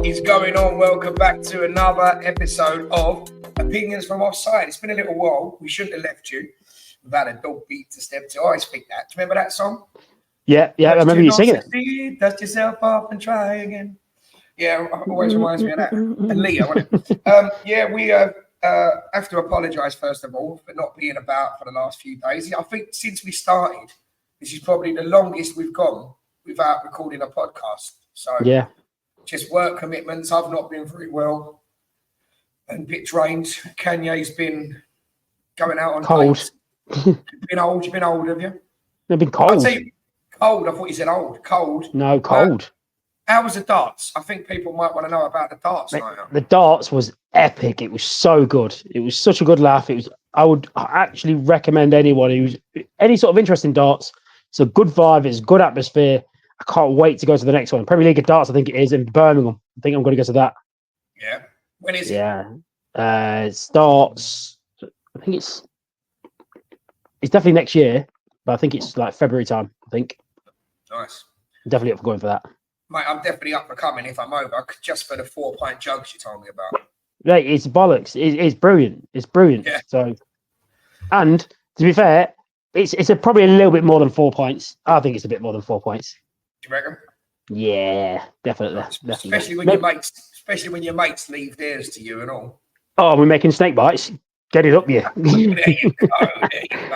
is going on? Welcome back to another episode of Opinions from Offside. It's been a little while. We shouldn't have left you without a dog beat to step to. I always think that. Do you remember that song? Yeah, I remember you singing it. Dust yourself off and try again. Yeah, always reminds me of that. And Leah, wasn't it? We have to apologise, first of all, for not being about for the last few days. I think since we started, this is probably the longest we've gone without recording a podcast. So, yeah, just work commitments. I've not been very well. And bit drained. Kanye's been going out on cold. You've been old, have you? They've been cold. I'll tell you, cold. I thought you said old. Cold. No, cold. How was the darts? I think people might want to know about the darts. The darts was epic. It was so good. It was such a good laugh. I would actually recommend anyone who's any sort of interest in darts. It's a good vibe. It's a good atmosphere. I can't wait to go to the next one. Premier League of Darts, I think it is in Birmingham. I think I'm going to go to that. Yeah. When is it? Yeah. It starts. I think it's definitely next year, but I think it's like February time. I think. Nice. I'm definitely up for going for that. Mate, I'm definitely up for coming if I'm over, just for the 4-pint jugs you told me about. Right, it's bollocks. It's brilliant. It's brilliant. Yeah. So, and to be fair, it's probably a little bit more than 4 pints. I think it's a bit more than 4 pints. Do you reckon? Yeah, definitely. Especially when your mates leave theirs to you and all. Oh, we're making snake bites. Get it up, yeah. There you go.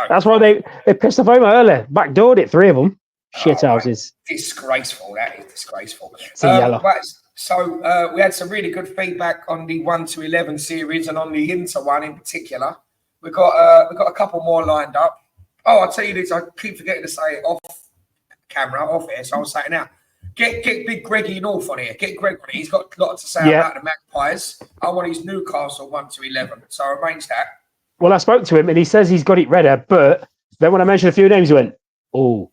That's why they pissed off home early. Backdoored it, 3 of them. Shit houses. Disgraceful. That is disgraceful. It's yellow. So we had some really good feedback on the 1 to 11 series and on the Inter one in particular. We've got a couple more lined up. Oh, I'll tell you this. I keep forgetting to say it off camera, off air. So I'll say it now. Get Big Greggy North on here. Get Greg on here. He's got a lot to say about the Magpies. I want his Newcastle 1 to 11. So I arranged that. Well, I spoke to him and he says he's got it ready. But then when I mentioned a few names, he went, "Oh,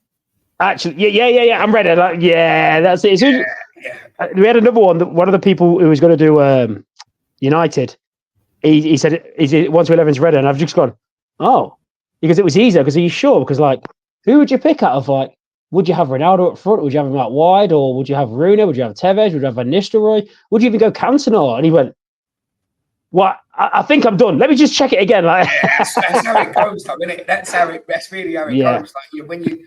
actually, yeah, I'm ready." Like, yeah, that's it. Yeah. We had another one. One of the people who was going to do United, he said, "Is it 1 to 11's ready?" And I've just gone, "Oh." Because it was easier, because are you sure? Because, like, who would you pick out of, like, would you have Ronaldo up front? Would you have him out wide? Or would you have Rooney? Would you have Tevez? Would you have Van Nistelrooy? Would you even go Cantona? And he went, "What? I think I'm done. Let me just check it again." Like, that's how it goes, though, isn't it? That's really how it goes. Like, when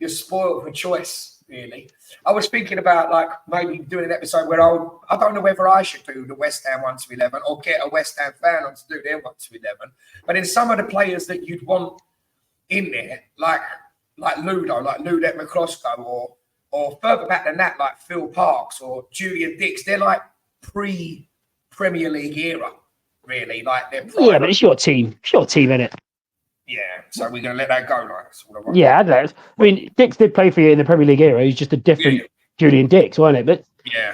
you're spoiled for choice, really. I was thinking about, like, maybe doing an episode where I don't know whether I should do the West Ham 1 to 11 or get a West Ham fan on to do their 1 to 11. But in some of the players that you'd want in there, like Ludo, like Ludek McCloskey, or further back than that, like Phil Parks or Julian Dix, they're like pre-Premier League era, really. Like they're yeah, but it's your team. It's your team, innit? Yeah, so we're going to let that go, like. Sort of yeah, I mean, Dix did play for you in the Premier League era. He's just a different Julian Dix, wasn't it? But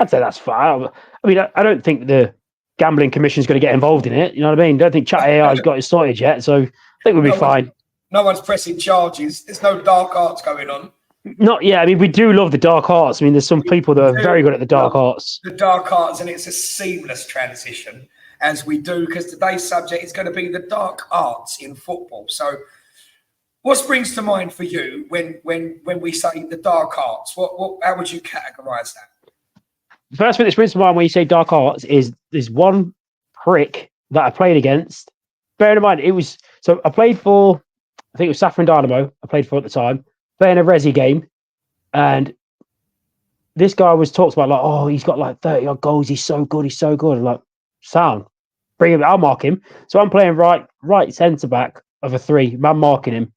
I'd say that's fine. I mean, I don't think the Gambling Commission's going to get involved in it. You know what I mean? Don't think Chat AI's got it sorted yet, so I think we'll be fine. No one's pressing charges. There's no dark arts going on. Not yet. I mean, we do love the dark arts. I mean, there's some people that are very good at the dark arts. The dark arts, and it's a seamless transition as we do, because today's subject is going to be the dark arts in football. So what springs to mind for you when we say the dark arts? How would you categorise that? The first thing that springs to mind when you say dark arts is there's one prick that I played against. Bear in mind, I played for, I think it was Saffron Dynamo, I played for at the time, playing a Resi game, and this guy was talked about like, "Oh, he's got like 30 odd goals, he's so good. I'm like, sound, bring him, I'll mark him. So I'm playing right centre back of a 3, man marking him.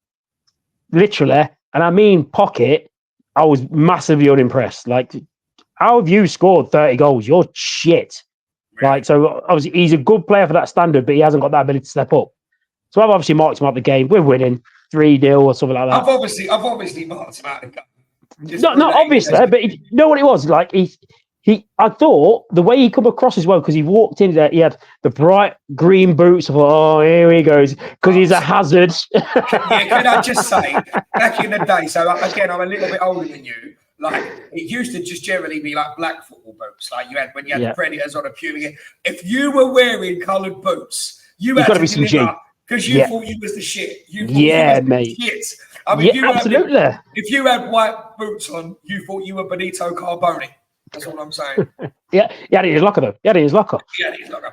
Literally, and I mean pocket, I was massively unimpressed. Like, how have you scored 30 goals? You're shit. Like, so obviously he's a good player for that standard, but he hasn't got that ability to step up. So I've obviously marked him out the game. We're winning 3-0 or something like that. I've obviously marked him out the game. Not obviously, but you know what it was? Like, I thought the way he come across as well, because he walked in there, he had the bright green boots. I thought, oh, here he goes, because he's a hazard. Yeah, can I just say, back in the day, so again, I'm a little bit older than you. Like, it used to just generally be like black football boots, like when you had the Predators on a Puma. If you were wearing coloured boots, you had to be some G. Because you thought you was the shit. You thought you was mate. The shit. I mean, absolutely. If you had white boots on, you thought you were Benito Carboni. That's all I'm saying. Yeah, he had it in his locker though. He had it in his locker. Yeah, he's like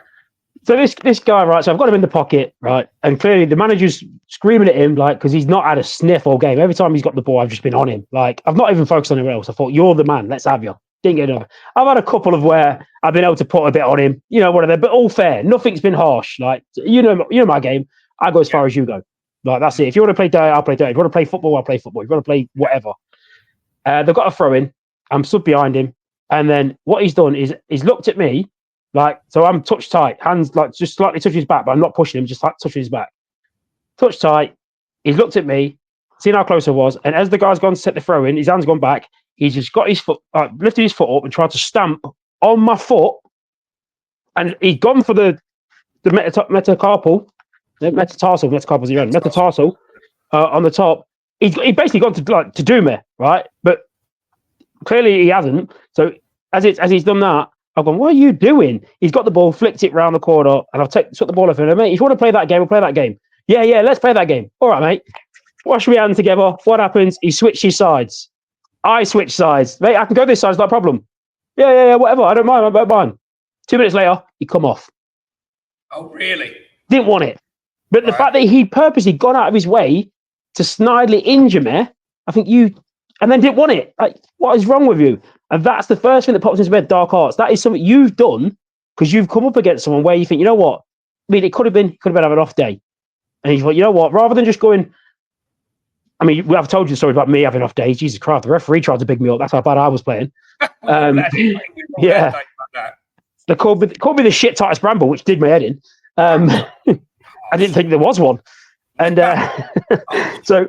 So this guy, right? So I've got him in the pocket, right? And clearly the manager's screaming at him, like, because he's not had a sniff all game. Every time he's got the ball, I've just been on him. Like, I've not even focused on anyone else. I thought, you're the man. Let's have you. Didn't get another. I've had a couple of where I've been able to put a bit on him, whatever. But all fair. Nothing's been harsh. Like, you know my game. I go as far as you go. Like, that's it. If you want to play dirty, I'll play dirty. If you want to play football, I'll play football. If you want to play whatever. They've got a throw in. I'm stood behind him. And then what he's done is he's looked at me. Like, so I'm touch tight, hands like just slightly touching his back, but I'm not pushing him, just like touching his back. Touch tight. He's looked at me, seen how close I was, and as the guy's gone to set the throw in, his hand's gone back. He's just got his foot, lifted his foot up and tried to stamp on my foot, and he'd gone for the metatarsal on the top. He basically gone to do me, right? But clearly he hasn't. So as he's done that, I've gone, what are you doing? He's got the ball, flicked it round the corner, and I've took the ball off him. Mate, if you want to play that game, we'll play that game. Yeah, let's play that game. All right, mate. Wash my hands together. What happens? He switched his sides. I switched sides. Mate, I can go this side, it's not a problem. Yeah, whatever. I don't mind. 2 minutes later, he come off. Oh, really? Didn't want it. But the fact that he purposely gone out of his way to snidely injure me, I think and then didn't want it. Like, what is wrong with you? And that's the first thing that pops into my head, dark arts. That is something you've done because you've come up against someone where you think, you know what? I mean, it could have been having an off day. And you thought, you know what? Rather than just going, I mean, I've told you the story about me having off days. Jesus Christ, the referee tried to big me up. That's how bad I was playing. Yeah. They called me the shit tightest bramble, which did my head in. I didn't think there was one. And so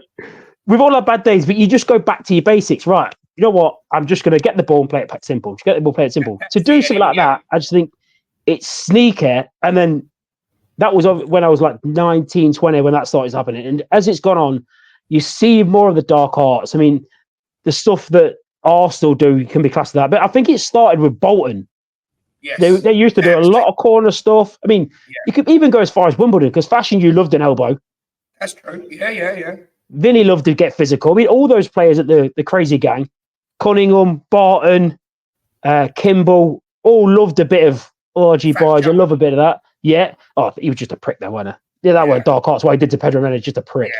we've all had bad days, but you just go back to your basics, right? You know what? I'm just going to get the ball and play it simple. Just get the ball, play it simple. To do something like that, I just think it's sneaky. And then that was when I was like 19, 20, when that started happening. And as it's gone on, you see more of the dark arts. I mean, the stuff that Arsenal do can be classed as that. But I think it started with Bolton. Yes. They used to do a lot of corner stuff. I mean, you could even go as far as Wimbledon, because Fashion, you loved an elbow. That's true. Yeah. Vinny loved to get physical. I mean, all those players at the crazy gang, Cunningham, Barton, Kimball, all loved a bit of orgy boys. I love a bit of that. Yeah. Oh, he was just a prick there, wasn't he? Yeah, that was dark arts. What he did to Pedro Mendes, just a prick.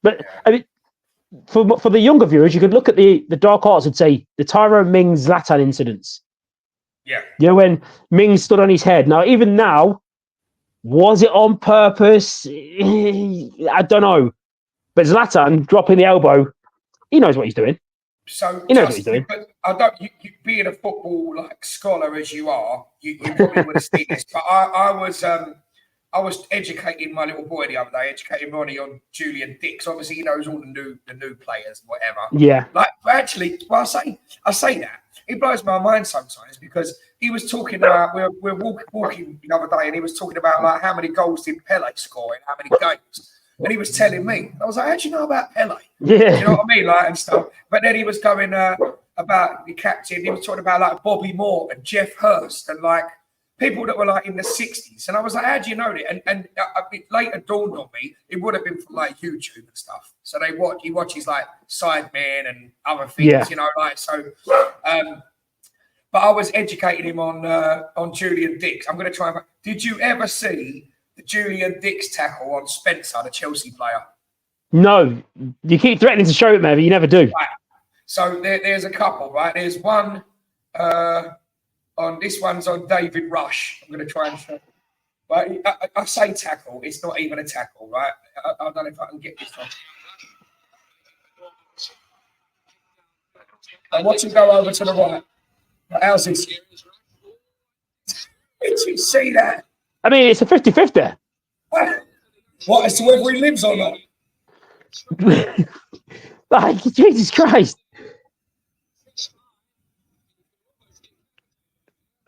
But I mean, for the younger viewers, you could look at the dark arts and say the Tyrone Mings Zlatan incidents. Yeah. You know, when Mings stood on his head. Now, even now, was it on purpose? I don't know. But Zlatan dropping the elbow, he knows what he's doing. So he knows what he's doing. I don't. You being a football scholar as you are, you probably would have seen this. But I was educating my little boy the other day, educating Ronnie on Julian Dix. Obviously, he knows all the new players, whatever. Yeah. Like, actually, well, I say that it blows my mind sometimes, because he was talking about we're walking the other day, and he was talking about like how many goals did Pele score in how many games. And he was telling me, I was like, how do you know about Pele? Yeah. You know what I mean? Like, and stuff. But then he was going about the captain. He was talking about like Bobby Moore and Jeff Hurst and like people that were like in the 60s. And I was like, how do you know that? And it later dawned on me, it would have been from like YouTube and stuff. So he watches like Sidemen and other things, you know, like, so. But I was educating him on Julian Dix. I'm going to try and. Did you ever see the Julian Dix tackle on Spencer, the Chelsea player? No, you keep threatening to show it, man, but you never do. Right. So there's a couple, right? There's one on this one's on David Rush. I'm going to try and show. Right, I say tackle. It's not even a tackle, right? I don't know if I can get this one. And watch him go over to the right. How's this? Did you see that? I mean, it's a 50-50. What, as to whether he lives or not? Like, Jesus Christ.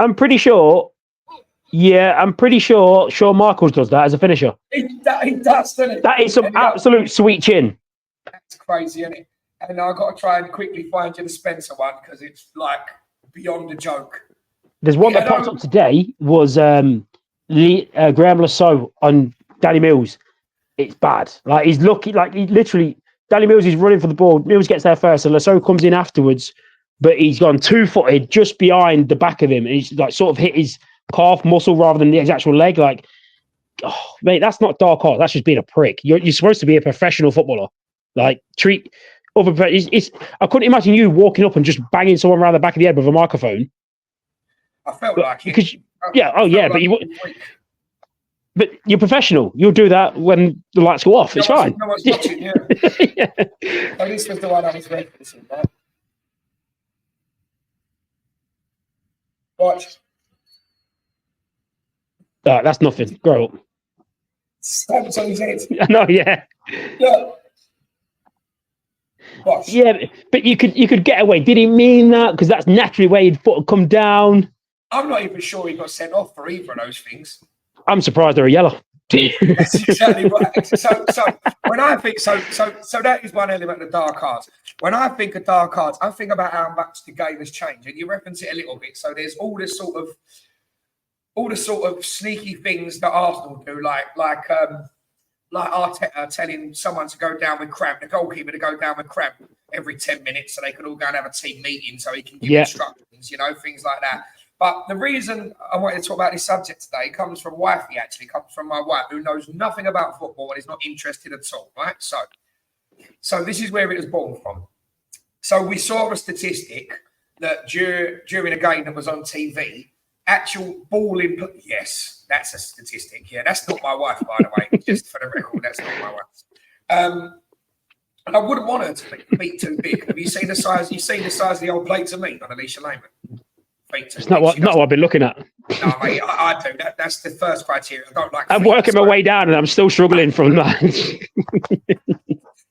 I'm pretty sure Shawn Michaels does that as a finisher. He does, doesn't it? That is some absolute sweet chin. That's crazy, isn't it? And I've got to try and quickly find you the Spencer one, because it's like beyond a joke. There's one that popped up today was Graham Lasso on Danny Mills. It's bad. Like, he's lucky, like, he literally, Danny Mills is running for the ball. Mills gets there first, and Lasso comes in afterwards but he's gone 2-footed just behind the back of him, and he's like sort of hit his calf muscle rather than the actual leg. Like, oh, mate, that's not dark art. That's just being a prick. You're supposed to be a professional footballer. Like, treat other. I couldn't imagine you walking up and just banging someone around the back of the head with a microphone. I felt like it. Because but you. But you're professional. You'll do that when the lights go off. It's fine. No one's watching, yeah. So this was the one I was referencing, right? Watch. That's nothing. Grow up. Stamps on his head. No, yeah. Look. Watch. Yeah, but you could get away. Did he mean that? Because that's naturally where he'd foot come down. I'm not even sure he got sent off for either of those things. I'm surprised they're a yellow. That's exactly right. So when I think so that is one element of dark arts. When I think of dark arts, I think about how much the game has changed, and you reference it a little bit. So there's all the sort of sneaky things that Arsenal do, like Arteta telling someone to go down with cramp, the goalkeeper to go down with cramp every 10 minutes, so they could all go and have a team meeting, so he can give instructions, things like that. But the reason I wanted to talk about this subject today comes from wifey, actually. Comes from my wife, who knows nothing about football and is not interested at all, right? So this is where it was born from. So we saw a statistic that during a game that was on TV, actual ball in... Yes, that's a statistic. Yeah, that's not my wife, by the way. Just for the record, that's not my wife. And I wouldn't want her to be too big. Have you seen the size? You've seen the size of the old plates of meat on Alicia Lehman? It's not what I've been looking at. No, mate, I do. That's the first criteria. I don't like. I'm working my way down, and I'm still struggling from that.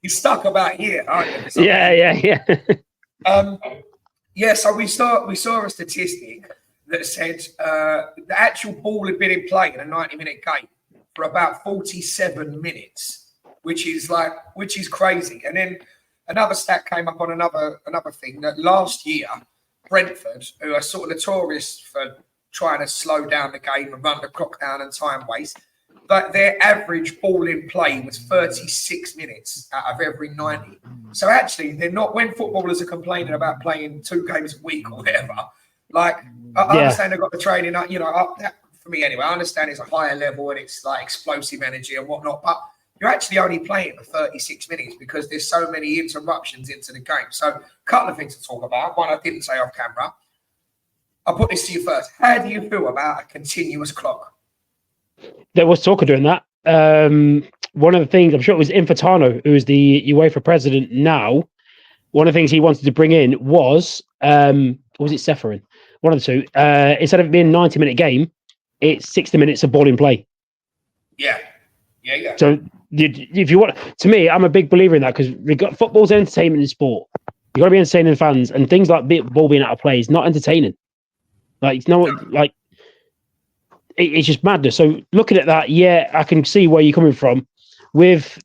You're stuck about here, aren't you? Yeah. So we saw a statistic that said the actual ball had been in play in a 90-minute game for about 47 minutes, which is crazy. And then another stat came up on another thing that last year, Brentford, who are sort of notorious for trying to slow down the game and run the clock down and time waste, but their average ball in play was 36 minutes out of every 90. So actually, they're not, when footballers are complaining about playing 2 games a week or whatever, like, I understand they've got the training, for me anyway, I understand it's a higher level and it's like explosive energy and whatnot, but you're actually only playing for 36 minutes because there's so many interruptions into the game. So a couple of things to talk about. One I didn't say off camera. I'll put this to you first. How do you feel about a continuous clock? There was talk of doing that. One of the things, I'm sure it was Infantino, who is the UEFA president now, one of the things he wanted to bring in was it Seferin? One of the two. Instead of it being a 90-minute game, it's 60 minutes of ball in play. Yeah. So if you want, to me, I'm a big believer in that because football's entertainment and sport. You got to be entertaining fans, and things like ball being out of play is not entertaining. Like it's just madness. So looking at that, yeah, I can see where you're coming from with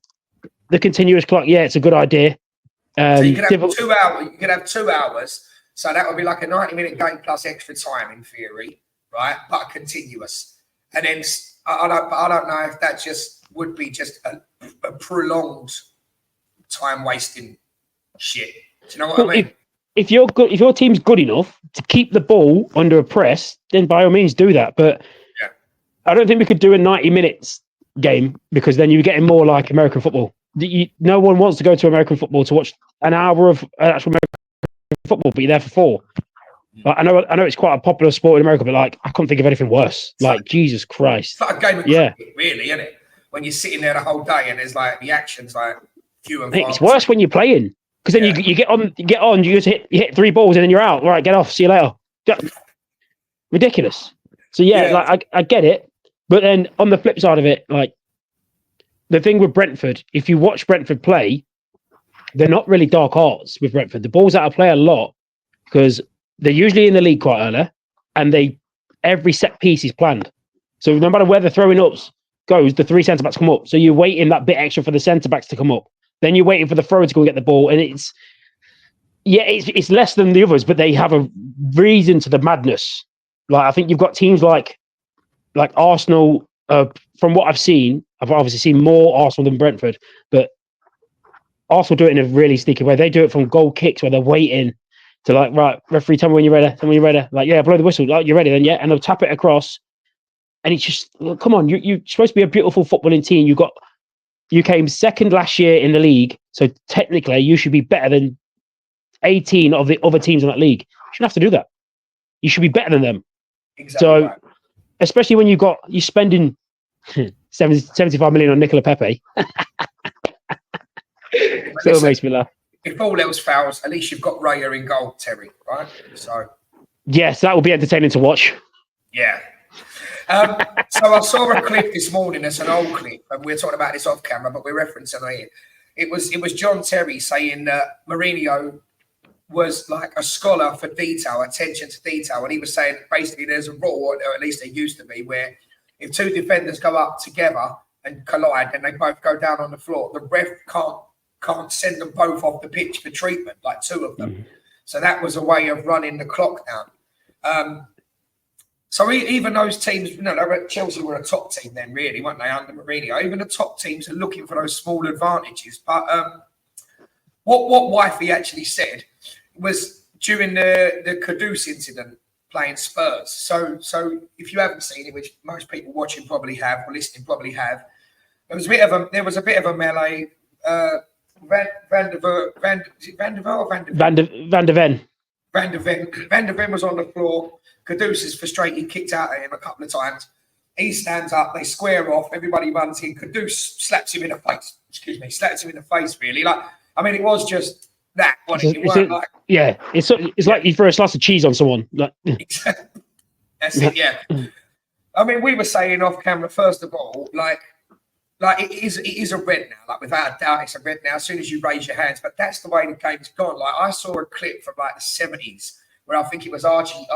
the continuous clock. Yeah, it's a good idea. So you could have 2 hours. You could have 2 hours. So that would be like a 90-minute game plus extra time in theory, right? But continuous. And then I don't know if that just would be just a prolonged time wasting shit. Do you know what I mean? If your team's good enough to keep the ball under a press, then by all means do that. But I don't think we could do a 90 minutes game because then you're getting more like American football. No one wants to go to American football to watch an hour of actual American football, but you're there for 4. Like, I know it's quite a popular sport in America, but like I couldn't think of anything worse. Like Jesus Christ, it's like a game of cricket, really, isn't it? When you're sitting there the whole day and there's like the action's like few and far. It's worse when you're playing because then you get on, you just hit 3 balls and then you're out. All right, get off. See you later. Ridiculous. So like I get it, but then on the flip side of it, like the thing with Brentford, if you watch Brentford play, they're not really dark arts with Brentford. The ball's out of play a lot because they're usually in the league quite early, and every set piece is planned. So no matter where the throwing ups goes, the 3 centre backs come up. So you're waiting that bit extra for the centre backs to come up. Then you're waiting for the thrower to go and get the ball, and it's less than the others, but they have a reason to the madness. Like I think you've got teams like Arsenal. From what I've seen, I've obviously seen more Arsenal than Brentford, but Arsenal do it in a really sneaky way. They do it from goal kicks where they're waiting. to like, right, referee, tell me when you're ready. Tell me when you're ready. Like, yeah, blow the whistle. Like, you're ready then, yeah. And they'll tap it across. And it's just, come on, you're supposed to be a beautiful footballing team. You came second last year in the league. So technically, you should be better than 18 of the other teams in that league. You shouldn't have to do that. You should be better than them. Exactly. So, right. Especially when you're spending 75 million on Nicola Pepe. So it makes me laugh. If all else fails, at least you've got Raya in goal, Terry, right? So yes, that will be entertaining to watch. Yeah. So I saw a clip this morning. It's an old clip, and we're talking about this off camera, but we're referencing it. It was John Terry saying that Mourinho was like a scholar for detail, attention to detail, and he was saying basically there's a rule, or at least there used to be, where if two defenders go up together and collide, and they both go down on the floor, the ref can't send them both off the pitch for treatment, like two of them. Mm-hmm. So that was a way of running the clock down. So even those teams, Chelsea were a top team then, really, weren't they, under Mourinho? Even the top teams are looking for those small advantages. But what Wifey actually said was during the Kudus incident playing Spurs. So if you haven't seen it, which most people watching probably have, or listening probably have, there was a bit of a melee. Van der Ven was on the floor. Kudus is frustrated, kicked out at him a couple of times. He stands up, they square off, everybody runs in. Kudus slaps him in the face. Slaps him in the face, really. Like, I mean, it was just that. It's like you throw a slice of cheese on someone. Like, that's it, yeah. I mean, we were saying off camera, first of all, like it is a red now. Like, without a doubt, it's a red now as soon as you raise your hands. But that's the way the game's gone. Like, I saw a clip from like the 70s where I think it was Archie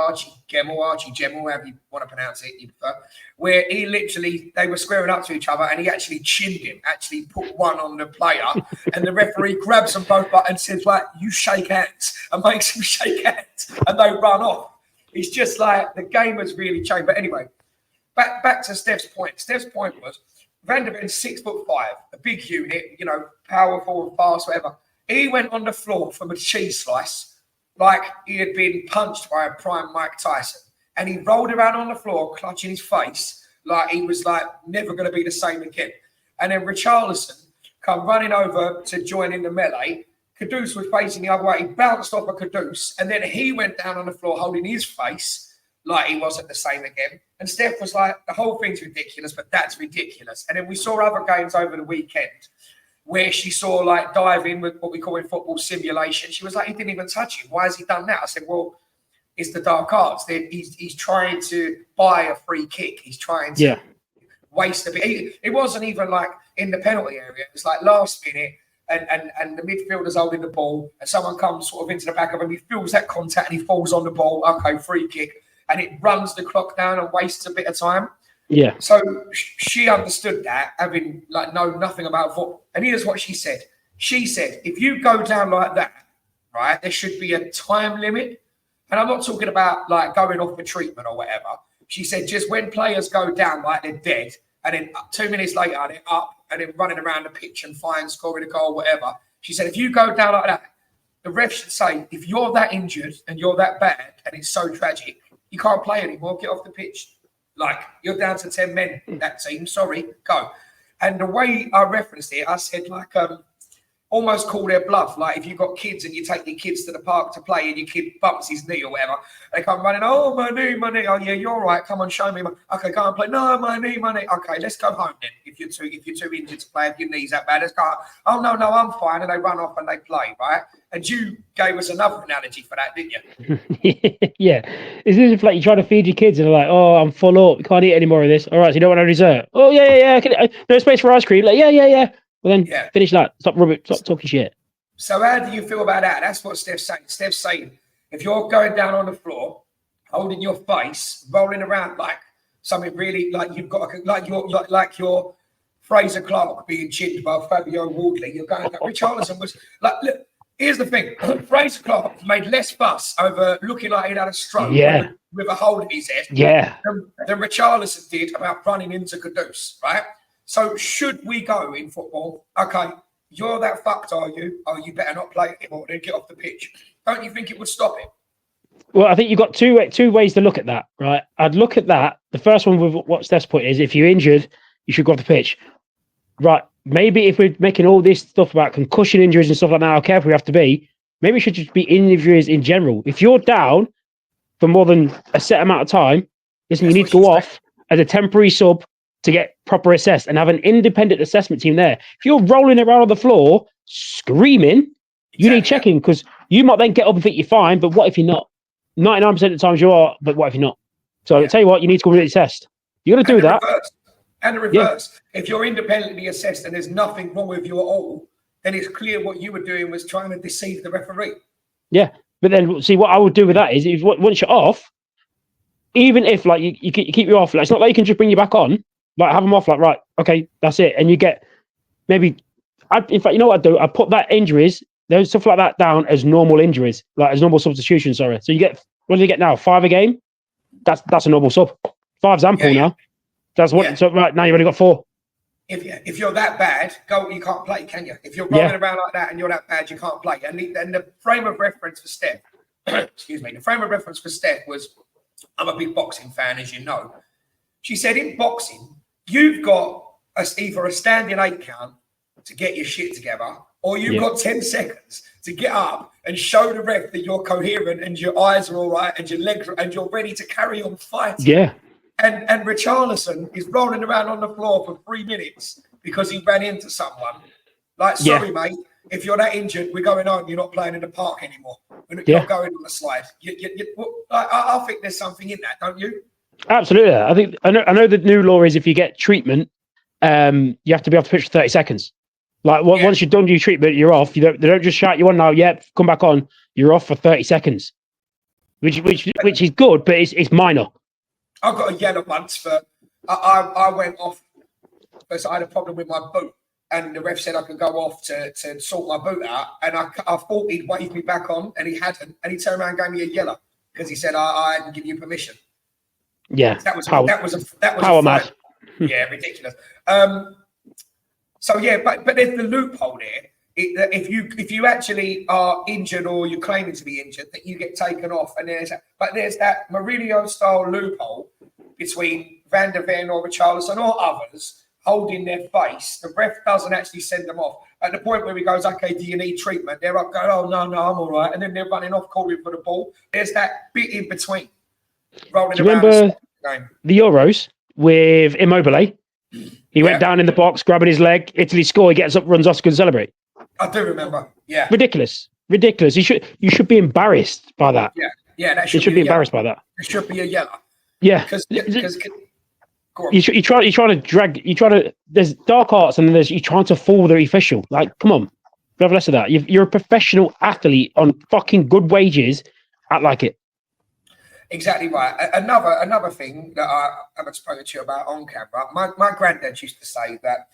Gemmill, however you want to pronounce it, you prefer, where they were squaring up to each other and he actually chinned him, actually put one on the player, and the referee grabs them both and says, like, you shake hands, and makes them shake hands, and they run off. It's just like the game has really changed. But anyway, back to Steph's point. Steph's point was Van der Ven's 6'5", a big unit, powerful and fast, whatever. He went on the floor from a cheese slice like he had been punched by a prime Mike Tyson. And he rolled around on the floor, clutching his face, like he was like never going to be the same again. And then Richarlison come running over to join in the melee. Kudus was facing the other way. He bounced off of Kudus, and then he went down on the floor holding his face like he wasn't the same again. And Steph was like, the whole thing's ridiculous, but that's ridiculous. And then we saw other games over the weekend where she saw like diving with what we call in football simulation. She was like, he didn't even touch him. Why has he done that? I said, well, it's the dark arts. He's trying to buy a free kick. He's trying to waste a bit. It wasn't even like in the penalty area. It's like last minute and the midfielder's holding the ball and someone comes sort of into the back of him. He feels that contact and he falls on the ball. Okay, free kick. And it runs the clock down and wastes a bit of time. Yeah. So she understood that, having like known nothing about football. And here's what she said. She said, if you go down like that, right, there should be a time limit. And I'm not talking about like going off for treatment or whatever. She said, just when players go down like they're dead, and then 2 minutes later they're up and then running around the pitch and fine, scoring a goal, whatever. She said, if you go down like that, the ref should say, if you're that injured and you're that bad and it's so tragic, you can't play anymore, get off the pitch. Like, you're down to 10 men, that team, sorry, go. And the way I referenced it, I said, like, almost call their bluff. Like, if you've got kids and you take your kids to the park to play and your kid bumps his knee or whatever, they come running, oh, my knee. Oh, yeah, you're right, come on, show me. Okay, go and play. No, my knee. Okay, let's go home then. If you're too injured to play, if your knee's that bad, let's go. Oh, no, I'm fine. And they run off and they play, right? And you gave us another analogy for that, didn't you? Yeah. It's as if like you try to feed your kids and they're like, oh, I'm full up. Can't eat any more of this. All right, so you don't want no dessert. Oh, yeah. No space for ice cream. Like, yeah. Well, then finish that. Stop talking shit. So how do you feel about that? That's what Steph's saying. Steph's saying, if you're going down on the floor, holding your face, rolling around like something really like you've got, like your Fraser Clark being chinned by Fabio Wardley, you're going. Richarlison was like, look. Here's the thing. Fraser Clark made less fuss over looking like he'd had a stroke with a hole in his head than Richarlison did about running into Kudus, right? So should we go in football? Okay, you're that fucked, are you? Oh, you better not play anymore, then get off the pitch. don't you think it would stop it? Well, I think you've got two ways to look at that, right? I'd look at that. The first one with what Steph's point is, if you're injured, you should go off the pitch. Right. Maybe if we're making all this stuff about concussion injuries and stuff like that, how careful we have to be, maybe it should just be injuries in general. If you're down for more than a set amount of time, listen, you need to go off as a temporary sub to get proper assessed and have an independent assessment team there. If you're rolling around on the floor screaming, you need checking, because you might then get up and think you're fine, but what if you're not? 99% of the times you are, but what if you're not? So I tell you what, you need to go really test. You got to do that. And the reverse. If you're independently assessed and there's nothing wrong with you at all, then it's clear what you were doing was trying to deceive the referee. Yeah, but then see what I would do with that is, if once you're off, even if like you keep you off, like, it's not like you can just bring you back on. Like, have them off. Like, right, okay, that's it, and you get maybe. In fact, you know what I do? I put that injuries, those stuff like that, down as normal injuries, like as normal substitution. Sorry. So you get, what do you get now? 5 a game. That's a normal sub. 5's ample now. That's what. So right now you've only got 4. If you're that bad, you can't play, can you? If you're rolling around like that and you're that bad, you can't play. And the frame of reference for Steph, excuse me, the frame of reference for Steph was, I'm a big boxing fan, as you know. She said, in boxing, you've got either a standing 8 count to get your shit together, or you've got 10 seconds to get up and show the ref that you're coherent and your eyes are all right and your legs and you're ready to carry on fighting. Yeah. And Richarlison is rolling around on the floor for 3 minutes because he ran into someone. Like, sorry, mate, if you're that injured, we're going home. You're not playing in the park anymore. We're not going on the slide. I think there's something in that, don't you? Absolutely. I know the new law is, if you get treatment, you have to be off the pitch for 30 seconds. Like, once you've done your treatment, you're off. They don't just shout you on now. Yeah, come back on. You're off for 30 seconds, which is good, but it's minor. I got a yellow once for I went off because I had a problem with my boot, and the ref said I could go off to sort my boot out, and I thought he'd wave me back on, and he hadn't, and he turned around and gave me a yellow because he said I hadn't given you permission. Yeah, that was power mad. Yeah, ridiculous. So yeah, but there's the loophole there. If you actually are injured or you're claiming to be injured, that you get taken off, and there's that Mourinho style loophole between Van der Ven or Richarlison or others holding their face. The ref doesn't actually send them off. At the point where he goes, okay, do you need treatment? They're up going, oh no, I'm all right, and then they're running off calling for the ball. There's that bit in between. Rolling. Do you remember the Euros with Immobile? He went down in the box, grabbing his leg. Italy score. He gets up, runs off, and celebrate. I do remember. Yeah. Ridiculous. You should be embarrassed by that. Yeah. That should be embarrassed by that. It should be a yellow. Yeah. Because you trying to drag. There's dark arts, and then you're trying to fool the official. Like, come on, have less of that. You're a professional athlete on fucking good wages. Act like it. Exactly right. Another thing that I haven't spoken to you about on camera. My granddad used to say that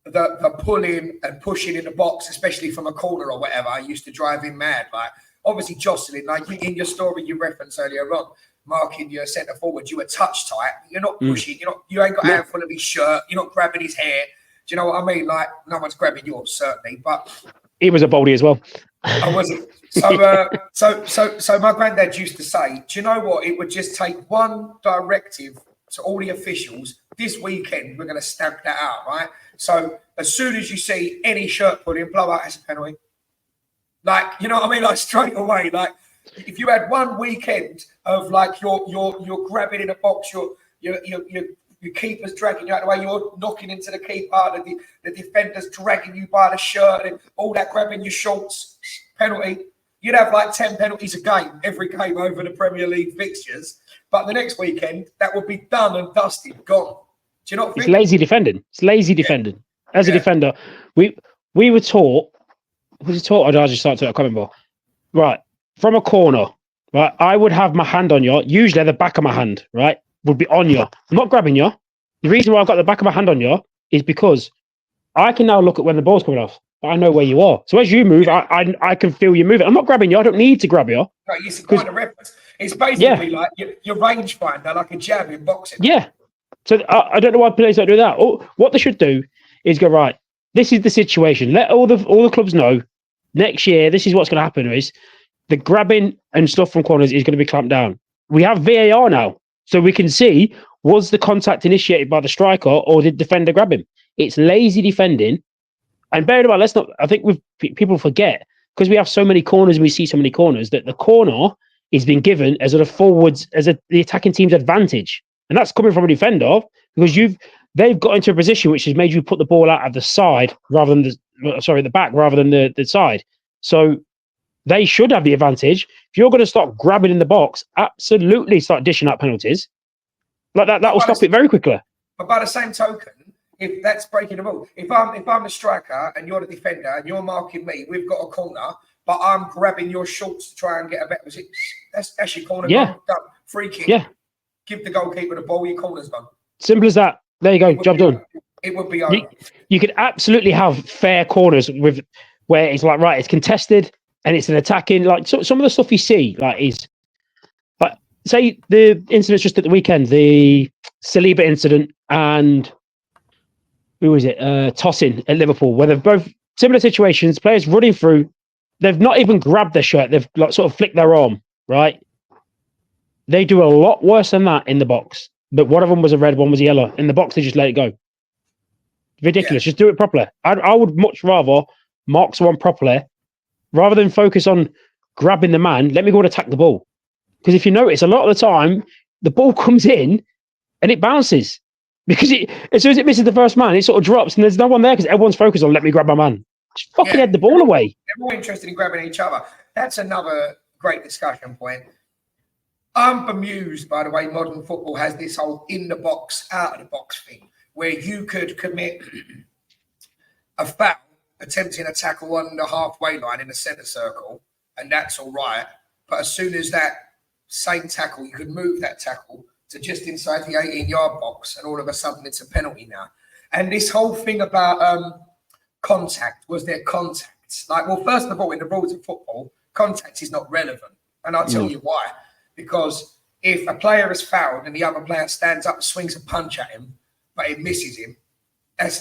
the pulling and pushing in the box, especially from a corner or whatever, used to drive him mad. Like, obviously jostling, like in your story you referenced earlier on, marking your centre forward, you were touch tight. You're not pushing. You ain't got a handful of his shirt. You're not grabbing his hair. Do you know what I mean? Like, no one's grabbing yours, certainly, but he was a baldy as well. I wasn't. So my granddad used to say, do you know what? It would just take one directive to all the officials. This weekend, we're going to stamp that out, right? So as soon as you see any shirt pulling, blow out as a penalty. Like, you know what I mean? Like, straight away. Like, if you had one weekend of like you're grabbing in a box, your keeper's dragging you out of the way, you're knocking into the keeper, the defender's dragging you by the shirt, and all that, grabbing your shorts, penalty. You'd have like 10 penalties a game, every game over the Premier League fixtures. But the next weekend, that would be done and dusted, gone. Do you not think? It's lazy defending. It's lazy defending. As a defender, we were taught. Was it taught? Or did I just start to? I can't remember. Right, from a corner. Right, I would have my hand on you. Usually, at the back of my hand, right, would be on you. I'm not grabbing you. The reason why I've got the back of my hand on you is because I can now look at when the ball's coming off. I know where you are. So as you move, I can feel you moving. I'm not grabbing you. I don't need to grab you. No, you see quite a reference. It's basically like your rangefinder, like a jab in boxing. Yeah. So I don't know why players don't do that. Or what they should do is go, right, this is the situation. Let all the clubs know next year, this is what's going to happen: is the grabbing and stuff from corners is going to be clamped down. We have VAR now, so we can see, was the contact initiated by the striker or did the defender grab him? It's lazy defending. And bear in mind, let's not. I think people forget, because we have so many corners and we see so many corners, that the corner is being given as a forwards, as the attacking team's advantage, and that's coming from a defender, because they've got into a position which has made you put the ball out of the side rather than the back rather than the side. So they should have the advantage. If you're going to start grabbing in the box, absolutely start dishing out penalties. Like that will stop it very quickly. But by the same token, if that's breaking the rule, if I'm the striker and you're the defender and you're marking me, we've got a corner, but I'm grabbing your shorts to try and get a better position. That's your corner. Yeah. Done. Free kick. Yeah. Give the goalkeeper the ball. Your corner's gone. Simple as that. There you go. Job done. It would be over. You could absolutely have fair corners where it's like, right, it's contested and it's an attacking. Like, so some of the stuff you see, like, is like, say the incidents just at the weekend, the Saliba incident and who was it? Tossing at Liverpool, where they've both similar situations, players running through. They've not even grabbed their shirt. They've like sort of flicked their arm, right? They do a lot worse than that in the box. But one of them was a red, one was a yellow. In the box, they just let it go. Ridiculous. Yeah. Just do it properly. I would much rather mark someone properly rather than focus on grabbing the man. Let me go and attack the ball. Because if you notice, a lot of the time, the ball comes in and it bounces. Because as soon as it misses the first man, it sort of drops and there's no one there because everyone's focused on let me grab my man. Just fucking head the ball away. They're more interested in grabbing each other. That's another great discussion point. I'm bemused by the way modern football has this whole in the box, out of the box thing, where you could commit a foul attempting a tackle on the halfway line in the centre circle, and that's all right. But as soon as that same tackle, you could move that tackle to just inside the 18-yard box, and all of a sudden it's a penalty now. And this whole thing about contact, was there contacts? Like, well, first of all, in the rules of football, contact is not relevant. And I'll tell you why. Because if a player is fouled and the other player stands up and swings a punch at him, but it misses him,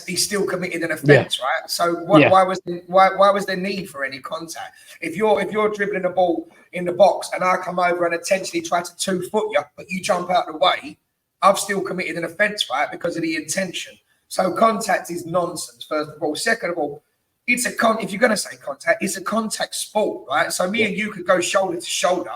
he's still committed an offence, right? So why was there need for any contact? If you're dribbling a ball in the box and I come over and intentionally try to 2-foot you, but you jump out of the way, I've still committed an offence, right? Because of the intention. So contact is nonsense, first of all. Second of all, if you're going to say contact, it's a contact sport, right? So me and you could go shoulder to shoulder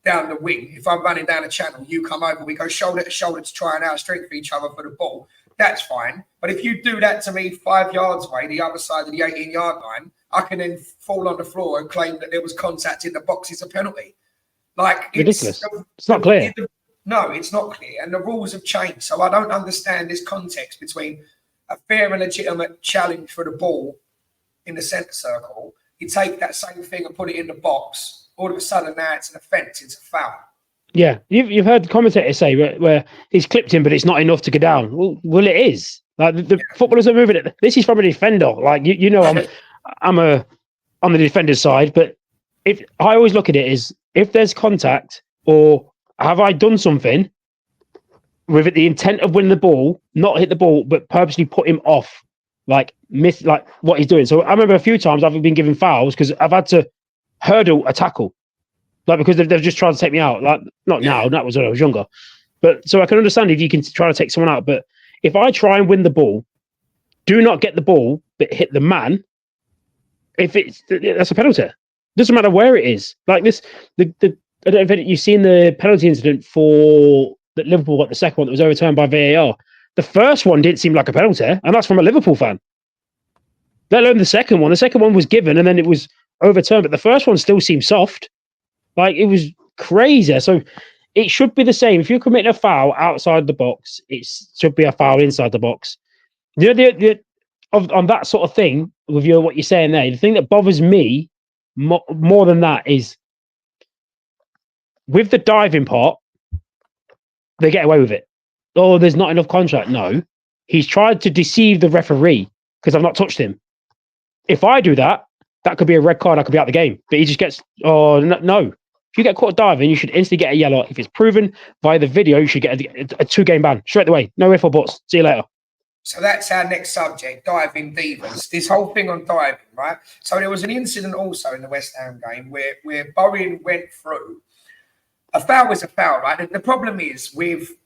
down the wing. If I'm running down a channel, you come over, we go shoulder to shoulder to try and outstrength each other for the ball. That's fine. But if you do that to me 5 yards away, the other side of the 18-yard line, I can then fall on the floor and claim that there was contact in the box. It's a penalty. Like, ridiculous. It's not clear. No, it's not clear. And the rules have changed. So I don't understand this context between a fair and legitimate challenge for the ball in the centre circle. You take that same thing and put it in the box. All of a sudden now it's an offence, it's a foul. Yeah, you've heard the commentators say where he's clipped him, but it's not enough to go down. Well, it is. Like the footballers are moving it. This is from a defender. Like you know, I'm on the defender's side, but if I always look at it is if there's contact or have I done something with it, the intent of winning the ball, not hit the ball, but purposely put him off, like miss like what he's doing. So I remember a few times I've been given fouls because I've had to hurdle a tackle, like because they've just tried to take me out. Like now, that was when I was younger. But so I can understand if you can try to take someone out. But if I try and win the ball, do not get the ball, but hit the man. That's a penalty. Doesn't matter where it is. Like this, I don't know if you've seen the penalty incident for that Liverpool got, the second one that was overturned by VAR. The first one didn't seem like a penalty, and that's from a Liverpool fan. Let alone the second one. The second one was given, and then it was overturned, but the first one still seemed soft. Like, it was crazy. So it should be the same. If you're committing a foul outside the box, it should be a foul inside the box. You know, on that sort of thing, with what you're saying there, the thing that bothers me more than that is with the diving part, they get away with it. Oh, there's not enough contract. No, he's tried to deceive the referee because I've not touched him. If I do that, that could be a red card. I could be out of the game. But he just gets, no. If you get caught diving, you should instantly get a yellow. If it's proven by the video, you should get a 2-game ban straight away. No if or buts. See you later. So that's our next subject, diving divas. This whole thing on diving, right? So there was an incident also in the West Ham game where Bowen went through. A foul is a foul, right? The problem is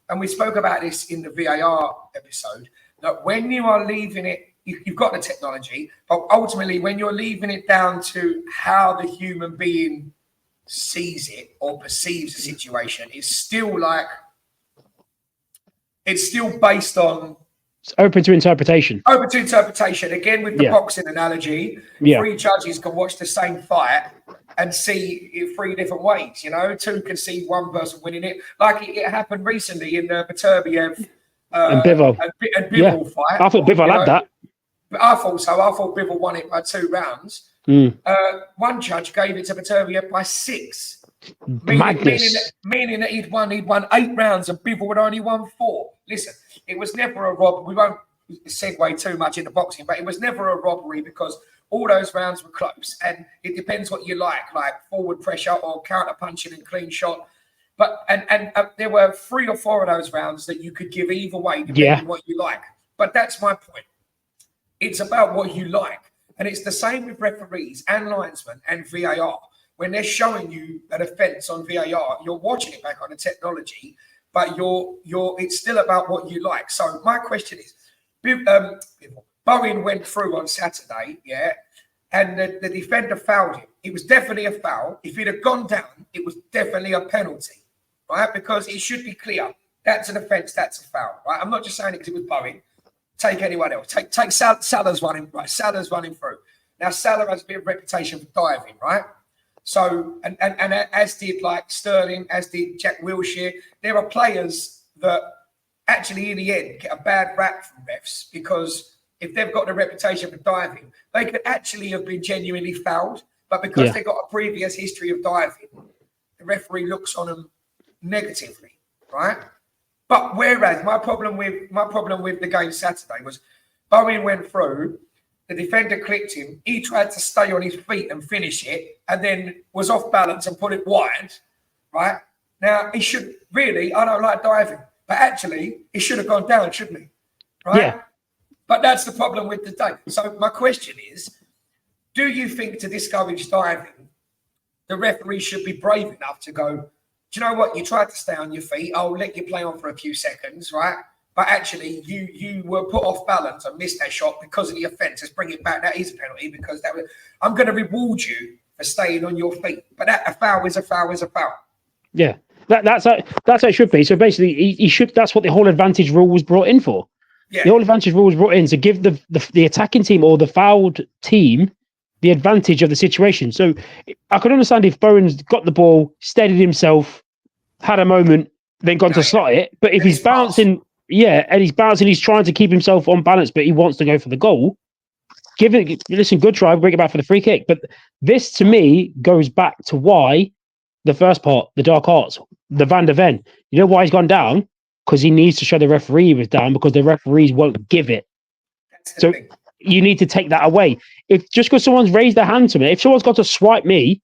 and we spoke about this in the VAR episode, that when you are leaving it, you've got the technology, but ultimately when you're leaving it down to how the human being sees it or perceives the situation, it's still based on. It's open to interpretation. Open to interpretation. Again, with the boxing analogy, 3 judges can watch the same fight and see it 3 different ways. 2 can see one person winning it. Like it happened recently in the Beterbiev and Bivol fight. I thought Bivol had that. But I thought so. I thought Bivol won it by 2 rounds. One judge gave it to Beterbiev by 6. Meaning that he'd won 8 rounds and Bivol had only won 4. Listen, it was never a robbery. We won't segue too much into boxing, but it was never a robbery because all those rounds were close. And it depends what you like forward pressure or counter punching and clean shot. But and there were 3 or 4 of those rounds that you could give either way, depending on what you like. But that's my point. It's about what you like. And it's the same with referees and linesmen and VAR. When they're showing you an offence on VAR, you're watching it back on the technology, but it's still about what you like. So my question is, Bowen went through on Saturday, and the defender fouled him. It was definitely a foul. If he'd have gone down, it was definitely a penalty, right? Because it should be clear. That's an offence, that's a foul, right? I'm not just saying it because it was Bowen. Take anyone else. Take Salah's running, right? Salah's running through. Now, Salah has a bit of reputation for diving, right? So, and as did Sterling, as did Jack Wilshere, there are players that actually in the end get a bad rap from refs because if they've got the reputation for diving, they could actually have been genuinely fouled, but because they've got a previous history of diving, the referee looks on them negatively, right? But whereas my problem with the game Saturday was Bowen went through, the defender clipped him. He tried to stay on his feet and finish it, and then was off balance and put it wide. Right now, he should really. I don't like diving, but actually, he should have gone down, shouldn't he? Right. Yeah. But that's the problem with the day. So my question is, do you think to discourage diving, the referee should be brave enough to go, do you know what? You tried to stay on your feet. I'll let you play on for a few seconds, right? But actually, you were put off balance and missed that shot because of the offence. Let's bring it back. That is a penalty because I'm going to reward you for staying on your feet. But a foul is a foul is a foul. Yeah, that's how it should be. So basically, he should. That's what the whole advantage rule was brought in for. Yeah. The whole advantage rule was brought in to give the attacking team or the fouled team the advantage of the situation. So I could understand if Bowen's got the ball, steadied himself, had a moment, then gone to slot it. But if he's bouncing. Yeah, and he's bouncing, he's trying to keep himself on balance, but he wants to go for the goal. Listen, good try, bring it back for the free kick. But this, to me, goes back to why the first part, the dark arts, the Van der Ven. You know why he's gone down? Because he needs to show the referee he was down because the referees won't give it. So you need to take that away. If just because someone's raised their hand to me, if someone's got to swipe me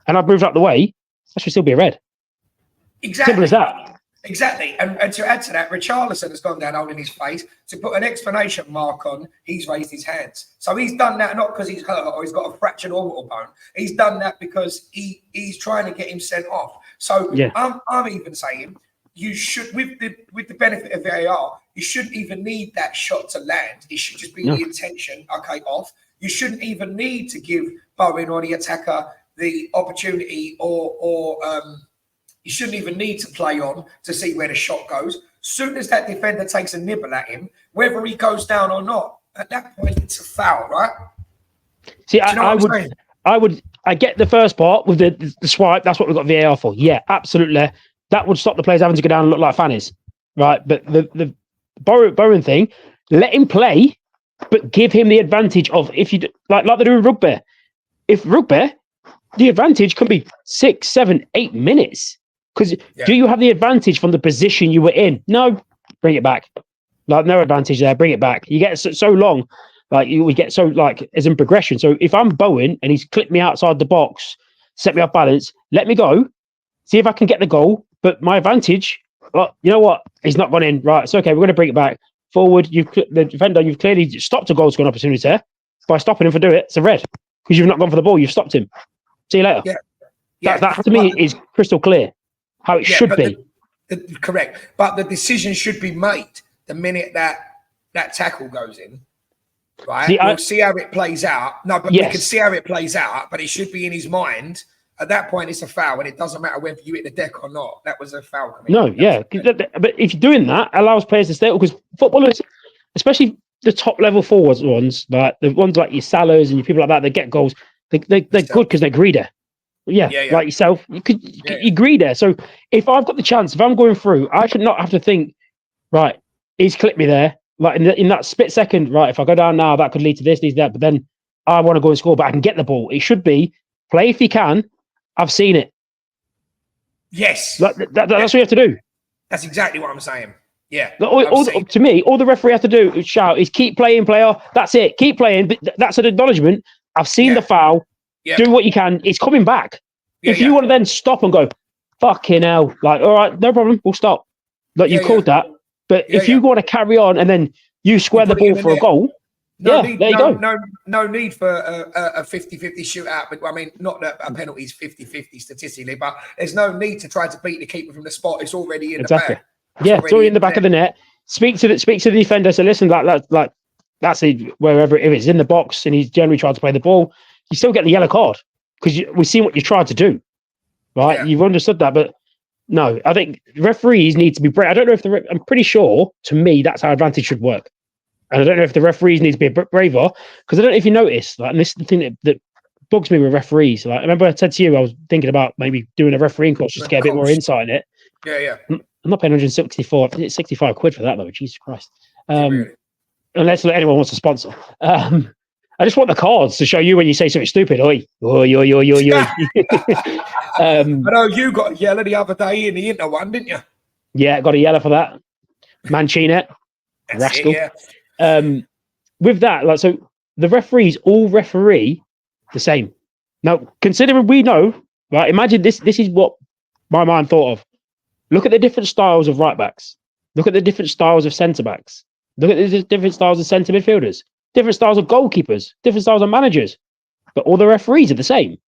and I've moved up the way, that should still be a red. Exactly. Simple as that. Exactly. And to add to that, Richarlison has gone down holding his face. To put an exclamation mark on, he's raised his hands. So he's done that not because he's hurt or he's got a fractured orbital bone. He's done that because he's trying to get him sent off. So I'm even saying you should, with the benefit of VAR, you shouldn't even need that shot to land. It should just be the intention, off. You shouldn't even need to give Bowen or the attacker the opportunity or you shouldn't even need to play on to see where the shot goes. Soon as that defender takes a nibble at him, whether he goes down or not, at that point it's a foul, right? See, I get the first part with the swipe. That's what we've got VAR for. Yeah, absolutely. That would stop the players having to go down and look like fannies, right? But the Bowen thing, let him play, but give him the advantage of if you like they do in rugby. If rugby, the advantage can be 6, 7, 8 minutes. Because do you have the advantage from the position you were in? No, bring it back. No advantage there. Bring it back. You get so long, we get so as in progression. So if I'm Bowen and he's clipped me outside the box, set me off balance, let me go, see if I can get the goal. But my advantage, you know what? He's not gone in. Right, it's okay. We're going to bring it back. forward. The defender, you've clearly stopped a goal scoring opportunity there by stopping him for doing it. It's a red because you've not gone for the ball. You've stopped him. See you later. Yeah. That to me is crystal clear how it should be. Correct. But the decision should be made the minute that tackle goes in. Right? We'll see how it plays out. No, but we can see how it plays out, but it should be in his mind. At that point, it's a foul, and it doesn't matter whether you hit the deck or not. That was a foul. No, but if you're doing that, allows players to stay, because footballers, especially the top level forwards ones, like the ones like your Salahs and your people like that, they get goals. They're good because they're greedy. Yeah, like yourself, you greedy. So if I've got the chance, if I'm going through, I should not have to think, right, he's clipped me there. Like in that split second, right, if I go down now, that could lead to this, that. But then I want to go and score, but I can get the ball. It should be play if you can. I've seen it. Yes. That's what you have to do. That's exactly what I'm saying. Yeah. To me, all the referee has to do is shout, is keep playing, player. That's it. Keep playing. That's an acknowledgement. I've seen the foul. Do what you can. It's coming back. If you want to then stop and go, fucking hell, like, all right, no problem, we'll stop. Like, you called that. But if you want to carry on and then you square the ball for a goal, there you go. No need for a 50-50 shootout. But I mean, not that a penalty is 50-50 statistically, but there's no need to try to beat the keeper from the spot. It's already in the back. It's already in the back of the net. Speak to the defender. So listen, that's it. Wherever, if it's in the box and he's generally trying to play the ball, you still get the yellow card because we've seen what you tried to do, right? Yeah. You've understood that, but no, I think referees need to be brave. I don't know if I'm pretty sure. To me, that's how advantage should work. And I don't know if the referees need to be a bit braver, because I don't know if you noticed, like, and this is the thing that bugs me with referees. Like, I remember I said to you, I was thinking about maybe doing a refereeing course just to get a bit more insight in it. Yeah. I'm not paying 164, 65 quid for that though. Jesus Christ. Really? Unless anyone wants to sponsor. I just want the cards to show you when you say something stupid. Oi. I know you got a yellow the other day in the Inter one, didn't you? Yeah, got a yellow for that. Mancini, rascal. With that, like, so the referees all referee the same. Now, considering we know, right? Imagine this is what my mind thought of. Look at the different styles of right backs. Look at the different styles of centre backs. Look at the different styles of centre midfielders. Different styles of goalkeepers. Different styles of managers. But all the referees are the same.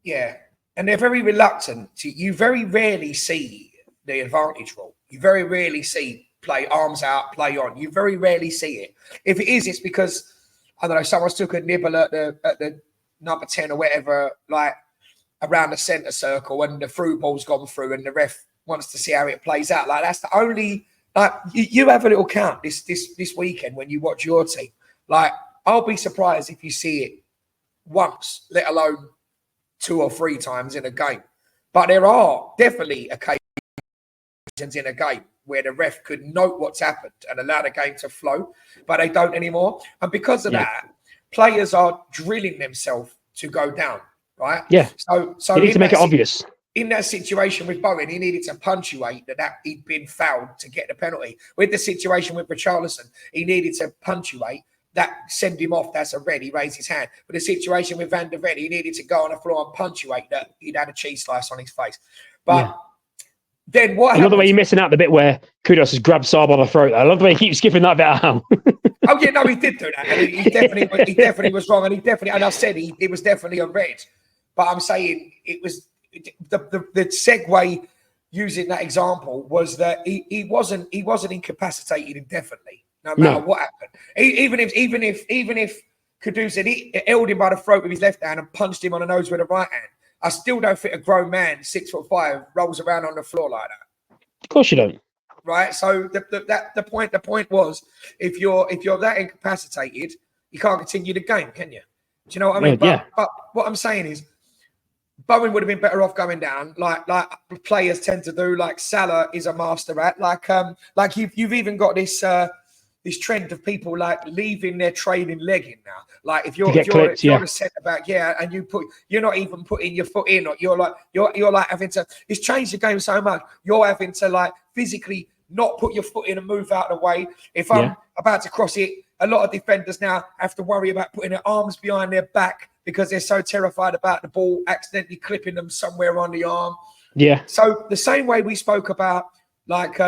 Yeah, and they're very reluctant. You very rarely see the advantage rule. You very rarely see play arms out, play on. You very rarely see it. If it is, it's because, I don't know, someone's took a nibble at the number 10 or whatever, like around the centre circle, and the through ball's gone through and the ref wants to see how it plays out. Like, that's the only, like, you have a little count this weekend when you watch your team. Like, I'll be surprised if you see it once, let alone 2 or 3 times in a game. But there are definitely occasions in a game where the ref could note what's happened and allow the game to flow, but they don't anymore. And because of that, players are drilling themselves to go down, right? Yeah. So you need to make it obvious. In that situation with Bowen, he needed to punctuate that he'd been fouled to get the penalty. With the situation with Richarlison, he needed to punctuate that, send him off, that's a red, he raised his hand. But the situation with Van der Ven, he needed to go on the floor and punctuate that he'd had a cheese slice on his face. But then what happened? I love the way you're missing out the bit where Kudos has grabbed Saab on the throat. I love the way he keeps skipping that bit out. Oh, yeah, no, he did do that. And he definitely was wrong. And I said it was definitely a red. But I'm saying it was the segue using that example was that he wasn't incapacitated indefinitely, no matter what happened. Even if Kudus had held him by the throat with his left hand and punched him on the nose with the right hand, I still don't think a grown man, 6'5", rolls around on the floor like that. Of course you don't. Right. So the point was, if you're that incapacitated, you can't continue the game, can you? Do you know what I mean? But what I'm saying is, Bowen would have been better off going down, like players tend to do. Like Salah is a master at. Like you've even got this trend of people like leaving their training leg in now. Like if you're a centre back, and you're not even putting your foot in, or you're like having to. It's changed the game so much. You're having to like physically not put your foot in and move out of the way. If I'm about to cross it, a lot of defenders now have to worry about putting their arms behind their back because they're so terrified about the ball accidentally clipping them somewhere on the arm. Yeah. So the same way we spoke about like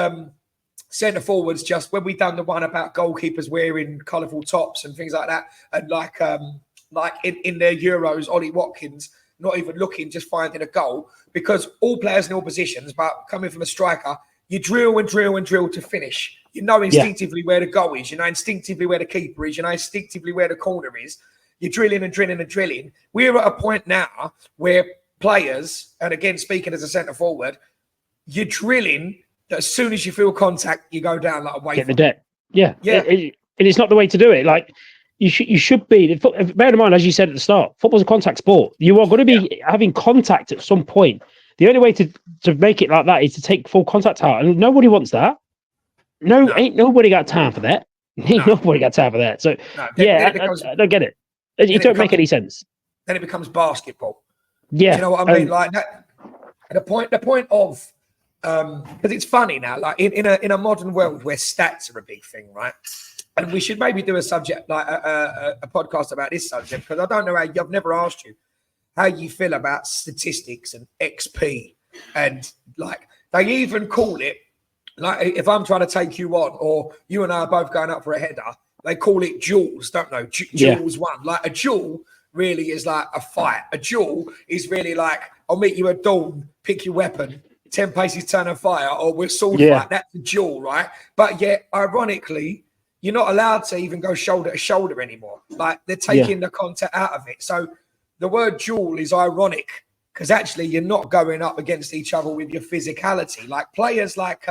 centre forwards, just when we done the one about goalkeepers wearing colourful tops and things like that, and like in their Euros, Ollie Watkins not even looking, just finding a goal, because all players in all positions, but coming from a striker, you drill and drill and drill to finish. You know instinctively where the goal is. You know instinctively where the keeper is. You know instinctively where the corner is. You're drilling and drilling and drilling. We're at a point now where players, and again, speaking as a centre forward, you're drilling that as soon as you feel contact, you go down like a wave. Get the debt. Yeah. Yeah. And it's not the way to do it. Like, you should be. Bear in mind, as you said at the start, football's a contact sport. You are going to be having contact at some point. The only way to make it like that is to take full contact out, and nobody wants that. No. Ain't nobody got time for that. Nobody got time for that. So I don't get it. It don't make any sense. Then it becomes basketball. Yeah, do you know what I mean? Like that. The point of because it's funny now, like in a modern world where stats are a big thing, right? And we should maybe do a subject like a podcast about this subject, because I don't know I've never asked you how you feel about statistics and XP, and like they even call it, like if I'm trying to take you on, or you and I are both going up for a header, they call it duels, don't they? Duels one. Like a duel really is like a fight. A duel is really like, I'll meet you at dawn, pick your weapon, 10 paces turn and fire, or we'll sword fight. That's a duel, right? But yet, ironically, you're not allowed to even go shoulder to shoulder anymore. Like they're taking the contact out of it. So the word duel is ironic, because actually you're not going up against each other with your physicality. Like players like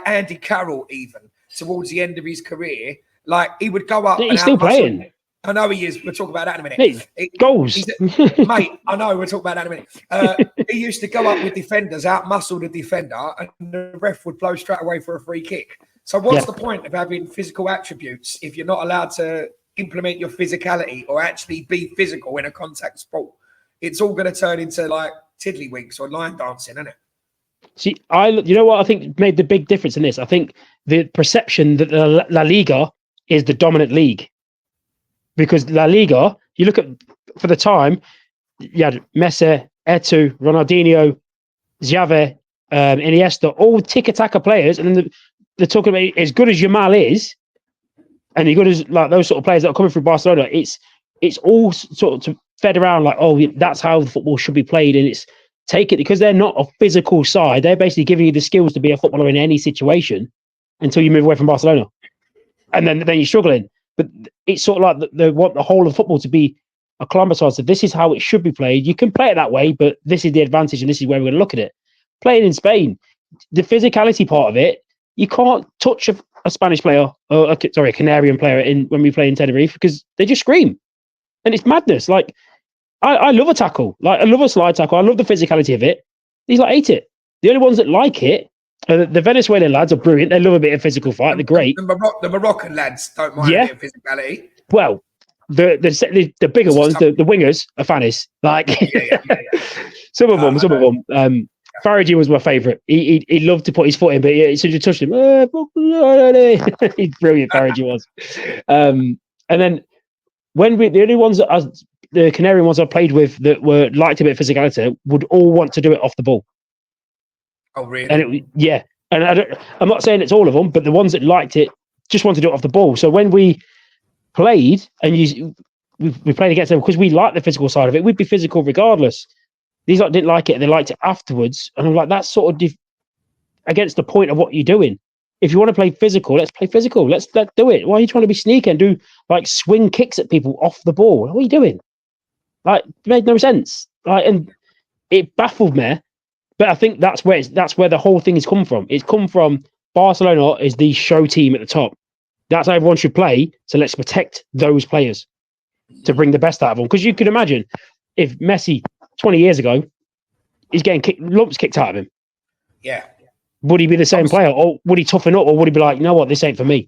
Andy Carroll, even towards the end of his career, like he would go up. He's still playing. I know he is. We'll talk about that in a minute. Goals. Mate, I know. We'll talk about that in a minute. He used to go up with defenders, out-muscle the defender, and the ref would blow straight away for a free kick. So what's the point of having physical attributes if you're not allowed to implement your physicality or actually be physical in a contact sport? It's all going to turn into like tiddlywinks or line dancing, isn't it? See, you know what I think made the big difference in this? I think the perception that the La Liga is the dominant league. Because La Liga, you look at, for the time, you had Messi, Eto'o, Ronaldinho, Xavi, Iniesta, all tiki-taka players, and then they're talking about as good as Yamal is, and as good as like those sort of players that are coming through Barcelona. It's all sort of fed around like, oh, that's how the football should be played, and it's take it because they're not a physical side. They're basically giving you the skills to be a footballer in any situation until you move away from Barcelona, and then you're struggling. But it's sort of like they want the whole of football to be acclimatized. So this is how it should be played. You can play it that way, but this is the advantage, and this is where we're going to look at it. Playing in Spain, the physicality part of it, you can't touch a Spanish player, or a Canarian player when we play in Tenerife, because they just scream, and it's madness. Like I love a tackle, like I love a slide tackle. I love the physicality of it. These like hate it. The only ones that like it. The Venezuelan lads are brilliant. They love a bit of physical fight. They're great. The Moroccan lads don't mind a bit of physicality. Well, the bigger ones, the wingers, are fannies. Like some of them. Farage was my favourite. He loved to put his foot in, but as soon as you touched him, he's brilliant. Farage was. And then when the only ones that the Canarian ones I played with that were liked a bit of physicality would all want to do it off the ball. Oh, really? And I'm not saying it's all of them, but the ones that liked it just wanted to do it off the ball. So when we played and we played against them because we liked the physical side of it, we'd be physical regardless. These lot didn't like it, and they liked it afterwards. And I'm like, that's sort of against the point of what you're doing. If you want to play physical, let's play physical. Let's do it. Why are you trying to be sneaky and do like swing kicks at people off the ball? What are you doing? Like, it made no sense. Like, and it baffled me. But I think that's where the whole thing has come from. It's come from Barcelona is the show team at the top. That's how everyone should play. So let's protect those players to bring the best out of them. Because you can imagine if Messi 20 years ago is getting lumps kicked out of him. Yeah. Would he be the same player, or would he toughen up, or would he be like, you know what, this ain't for me?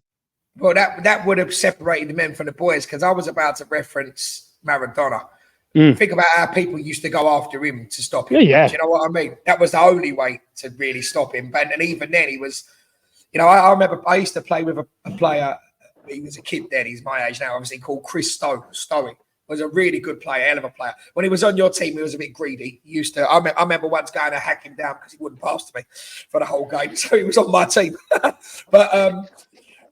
Well, that would have separated the men from the boys, because I was about to reference Maradona. Think about how people used to go after him to stop him. Yeah. Do you know what I mean? That was the only way to really stop him. And even then, he was, I remember I used to play with a player. He was a kid then. He's my age now, obviously, called Chris Stowe. was a really good player, hell of a player. When he was on your team, he was a bit greedy. He used to. I remember once going to hack him down because he wouldn't pass to me for the whole game, so he was on my team.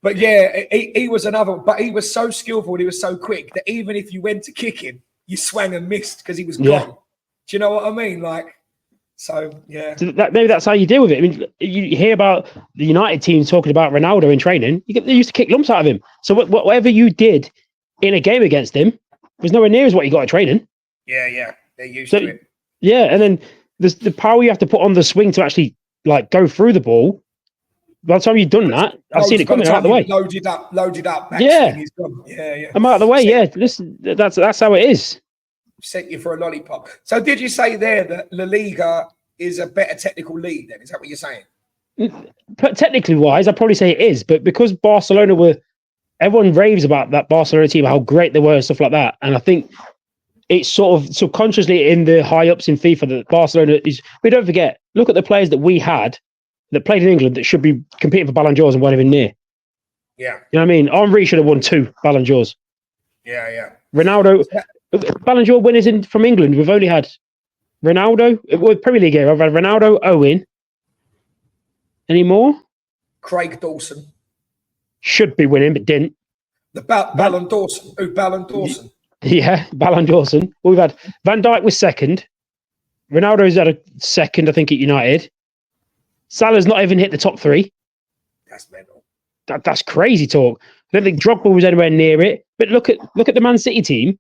But yeah, he was another. But he was so skillful, and he was so quick that even if you went to kick him, you swung and missed because he was gone. Do you know what I mean? Like, so yeah. So maybe that's how you deal with it. I mean, you hear about the United team talking about Ronaldo in training. They used to kick lumps out of him. So whatever you did in a game against him was nowhere near as what you got at training. Yeah, they're used to it. Yeah, and then the power you have to put on the swing to actually like go through the ball. By the time you've done that, I've seen it coming out of the way. Loaded up. Yeah. I'm out of the way. Yeah, listen, that's how it is. Sent you for a lollipop. So did you say there that La Liga is a better technical league then? Is that what you're saying? But technically wise, I'd probably say it is. But because Barcelona everyone raves about that Barcelona team, how great they were and stuff like that. And I think it's sort of subconsciously in the high ups in FIFA that Barcelona is. We don't forget, look at the players that we had that played in England that should be competing for Ballon d'Ors and weren't even near. Yeah. You know what I mean? Henry should have won 2 Ballon d'Ors. Yeah. Ronaldo, Ballon d'Or winners from England, we've only had Ronaldo, Premier League era, I've had Ronaldo, Owen. Any more? Craig Dawson. Should be winning, but didn't. The Ballon Dawson. Oh, Ballon Dawson. Yeah, Ballon Dawson. Well, we've had Van Dijk was second. Ronaldo's had a second, I think, at United. Salah's not even hit the top 3. That's mental. That's crazy talk. I don't think Drogba was anywhere near it. But look at the Man City team.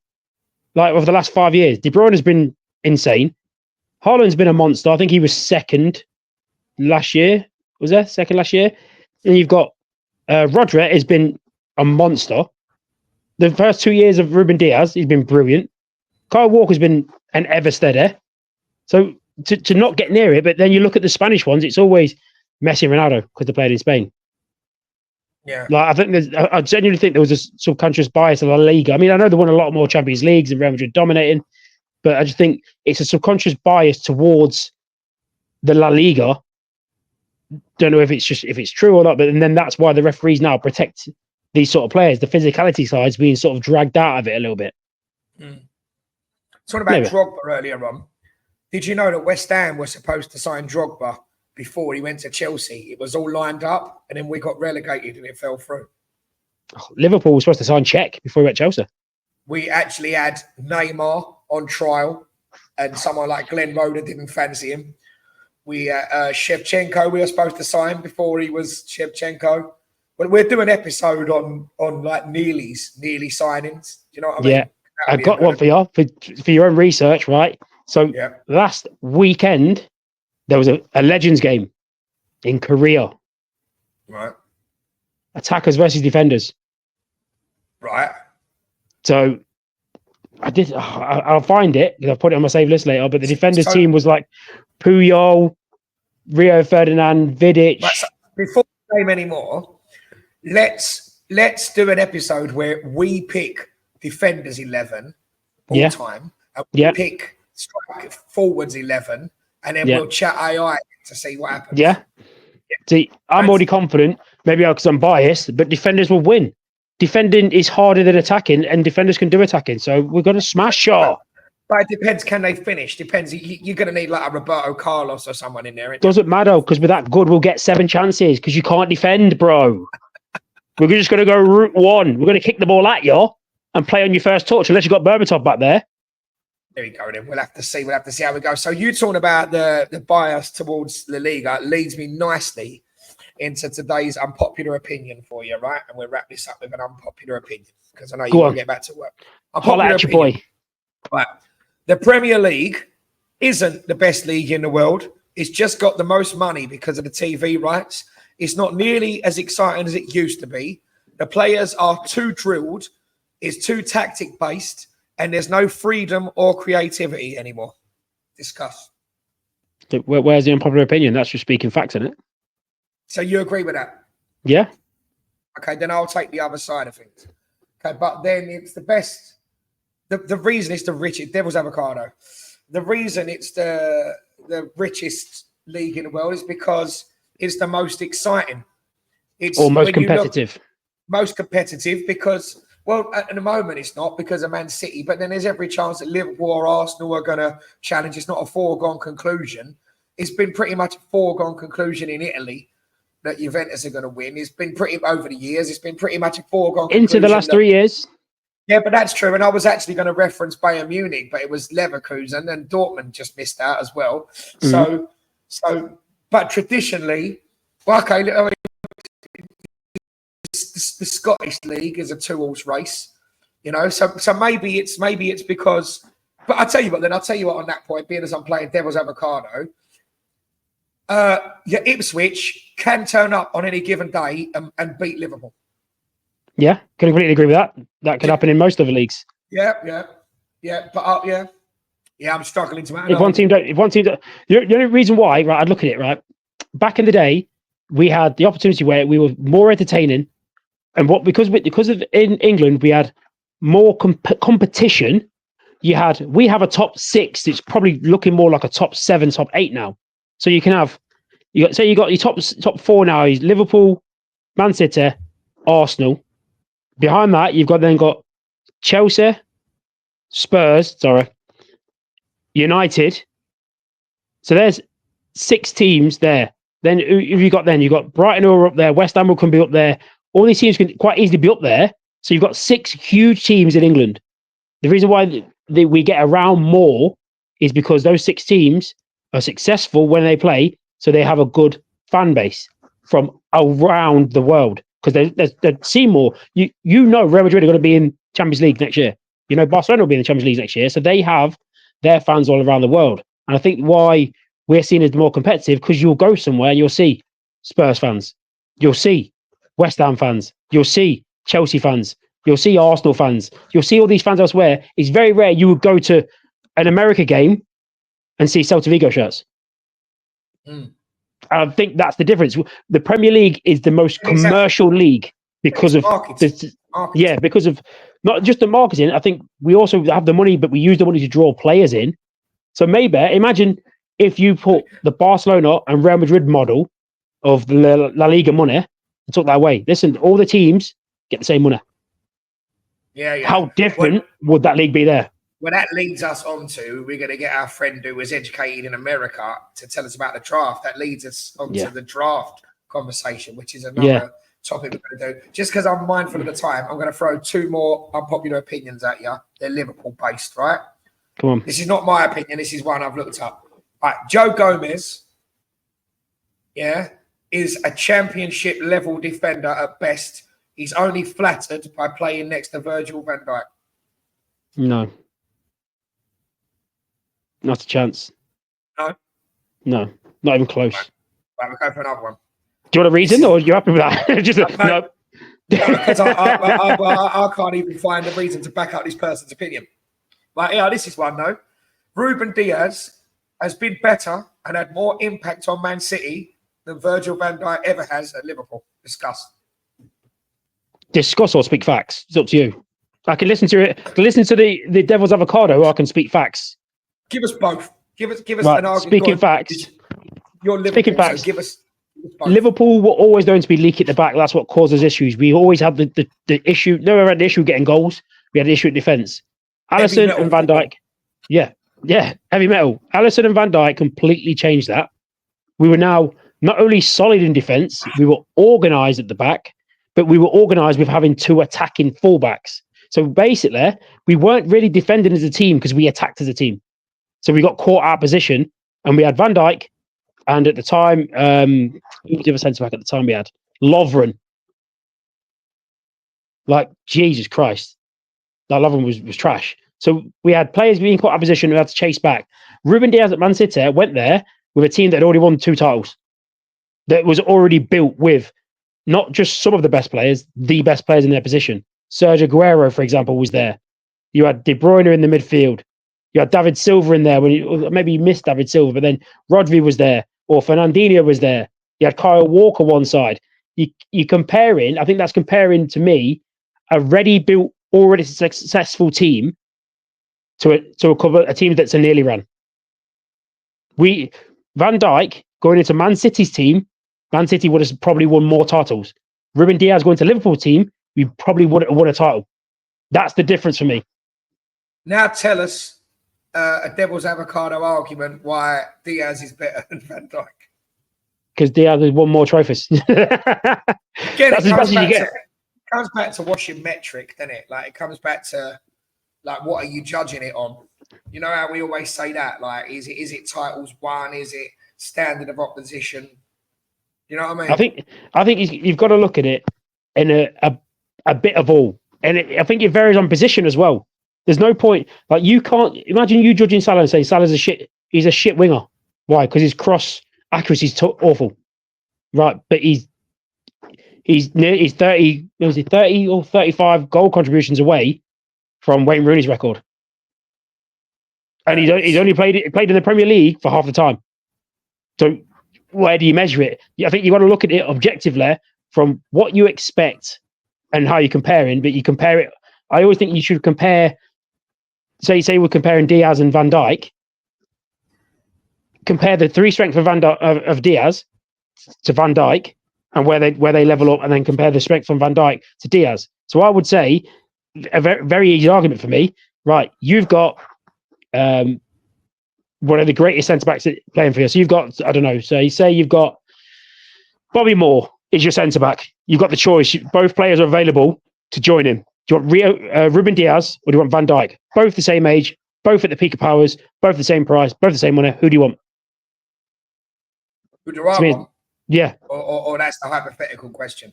Like over the last 5 years, De Bruyne has been insane. Haaland's been a monster. I think he was second last year. Was there second last year? And you've got Rodri has been a monster. The first 2 years of Ruben Diaz, he's been brilliant. Kyle Walker's been an ever steady. So to not get near it, but then you look at the Spanish ones, it's always Messi and Ronaldo because they played in Spain. Yeah, like I genuinely think there was a subconscious bias of La Liga. I mean, I know they won a lot more Champions Leagues and Real Madrid dominating, but I just think it's a subconscious bias towards the La Liga. Don't know if it's true or not, but and then that's why the referees now protect these sort of players. The physicality side's being sort of dragged out of it a little bit. Talking about Drogba earlier on, did you know that West Ham was supposed to sign Drogba before he went to Chelsea? It was all lined up, and then we got relegated and it fell through. Liverpool was supposed to sign Czech before he went to Chelsea. We actually had Neymar on trial, and someone like Glenn Roeder didn't fancy him. We Shevchenko we were supposed to sign before he was Shevchenko. But we're doing an episode on like nearly signings. Do you know what I mean? Yeah, I've got one for you for your own research, right? So last weekend there was a Legends game in Korea. Right. Attackers versus defenders. Right. So I'll find it because I'll put it on my save list later. But the defenders team was like Puyol, Rio Ferdinand, Vidic. Right, so before we name any more, let's do an episode where we pick defenders 11 all time, and we pick forwards 11, and then we'll chat AI to see what happens. Yeah. See, I'm already confident, maybe because I'm biased, but defenders will win. Defending is harder than attacking, and defenders can do attacking. So we're going to smash y'all. But it depends, can they finish? Depends. You're going to need like a Roberto Carlos or someone in there. Doesn't matter, because with that good, we'll get 7 chances, because you can't defend, bro. We're just going to go route 1. We're going to kick the ball at you and play on your first touch, unless you've got Berbatov back there. There we go, then. We'll have to see how we go. So you talking about the bias towards La Liga leads me nicely into today's unpopular opinion for you, right? And we'll wrap this up with an unpopular opinion, because I know you want to get back to work. Holla at your boy. Right. The Premier League isn't the best league in the world. It's just got the most money because of the TV rights. It's not nearly as exciting as it used to be. The players are too drilled. It's too tactic-based. And there's no freedom or creativity anymore. Discuss. Where's the unpopular opinion? That's just speaking facts, isn't it? So you agree with that? Yeah. Okay, then I'll take the other side of things. Okay, but then it's the best. The reason it's the richest, devil's avocado. The reason it's the richest league in the world is because it's the most exciting. It's or most competitive. Most competitive because Well, at the moment it's not because of Man City, but then there's every chance that Liverpool or Arsenal are going to challenge. It's not a foregone conclusion. It's been pretty much a foregone conclusion in Italy that Juventus are going to win. It's been pretty over the years. It's been pretty much a foregone into the last 3 years. Yeah, but that's true. And I was actually going to reference Bayern Munich, but it was Leverkusen and Dortmund just missed out as well. So, but traditionally, well, okay, I mean, the Scottish League is a two-horse race, you know. So maybe it's because. But I'll tell you what. Then I'll tell you what. On that point, being as I'm playing devil's avocado, Ipswich can turn up on any given day and beat Liverpool. Yeah, can completely agree with that. That could happen in most other leagues. Yeah. But I'm struggling to. If one team don't, the only reason why, right? I'd look at it right. Back in the day, we had the opportunity where we were more entertaining, and because of in England we had more competition. We have a top 6. It's probably looking more like a top 7, top 8 now. So you got your top 4 now is Liverpool, Man City, Arsenal. Behind that, you've got Chelsea, Spurs, United. So there's 6 teams there. Then you've got Brighton who are up there, West Ham can be up there. All these teams can quite easily be up there. So you've got 6 huge teams in England. The reason why we get around more is because those 6 teams are successful when they play, so they have a good fan base from around the world. Because they see more. You know Real Madrid are going to be in Champions League next year. You know Barcelona will be in the Champions League next year. So they have their fans all around the world. And I think why we're seen as more competitive, because you'll go somewhere and you'll see Spurs fans. You'll see West Ham fans. You'll see Chelsea fans. You'll see Arsenal fans. You'll see all these fans elsewhere. It's very rare you would go to an America game and see Celta Vigo shirts. I think that's the difference. The Premier League is the most commercial league because of because of not just the marketing. I think we also have the money, but we use the money to draw players in. So maybe imagine if you put the Barcelona and Real Madrid model of the La Liga money and took that away. Listen, all the teams get the same money. Yeah. How different would that league be there? Well, that leads us on to, we're going to get our friend who was educated in America to tell us about the draft. That leads us on to the draft conversation, which is another topic we're going to do. Just because I'm mindful of the time, I'm going to throw 2 more unpopular opinions at you. They're Liverpool-based, right? Come on. This is not my opinion. This is one I've looked up. All right, Joe Gomez, is a championship-level defender at best. He's only flattered by playing next to Virgil van Dijk. No. Not a chance. No, not even close. Right, we'll go for another one. Do you want a reason, or are you happy with that? Just no. Because I can't even find a reason to back up this person's opinion. But this is one though. Ruben Diaz has been better and had more impact on Man City than Virgil van Dijk ever has at Liverpool. Discuss or speak facts. It's up to you. I can listen to it. Listen to the Devil's Avocado, or I can speak facts. Give us both. Give us right, an argument. Speaking facts. You're Liverpool, speaking facts. So give us both. Liverpool were always going to be leaky at the back. That's what causes issues. We always had the issue. Never had the issue getting goals. We had the issue at defence. Alisson and Van Dijk. Yeah, heavy metal. Alisson and Van Dijk completely changed that. We were now not only solid in defence, we were organised at the back, but we were organised with having 2 attacking fullbacks. So basically, we weren't really defending as a team because we attacked as a team. So we got caught out of position, and we had Van Dijk, and at the time, who was the other centre back at the time we had? Lovren. Like, Jesus Christ. That Lovren was trash. So we had players being caught out of position who had to chase back. Ruben Diaz at Man City went there with a team that had already won 2 titles. That was already built with not just some of the best players, the best players in their position. Sergio Aguero, for example, was there. You had De Bruyne in the midfield. You had David Silva in there. Maybe you missed David Silva, but then Rodri was there, or Fernandinho was there. You had Kyle Walker one side. You comparing, I think that's comparing to me a ready built, already successful team to a team that's a nearly run. Van Dijk going into Man City's team, Man City would have probably won more titles. Ruben Diaz going to Liverpool team, we probably would have won a title. That's the difference for me. Now tell us a devil's avocado argument why Diaz is better than Van Dijk. Because Diaz has won more trophies. Again, That's as best as you get. Comes back to what's your metric, doesn't it? Like, it comes back to, like, what are you judging it on? You know how we always say that? Like, is it titles won? Is it standard of opposition? You know what I mean? I think you've got to look at it in a bit of all, and I think it varies on position as well. There's no point, like, you can't imagine you judging Salah and say Salah's he's a shit winger. Why? Because his cross accuracy is awful, right? But he's 30 or 35 goal contributions away from Wayne Rooney's record, and he's only played in the Premier League for half the time. So where do you measure it? I think you've got to look at it objectively from what you expect and how you're comparing. But you compare it. I always think you should compare. Say we're comparing Diaz and Van Dijk. Compare the three strengths of Diaz to Van Dijk, and where they level up, and then compare the strength from Van Dijk to Diaz. So I would say a very easy argument for me. Right, you've got one of the greatest centre backs playing for you. So you've got, I don't know, say you've got Bobby Moore is your centre back. You've got the choice. Both players are available to join him. Do you want Ruben Diaz or do you want Van Dijk? Both the same age, both at the peak of powers, both the same price, both the same money. Who do you want? Who do I want? Yeah. Or that's the hypothetical question.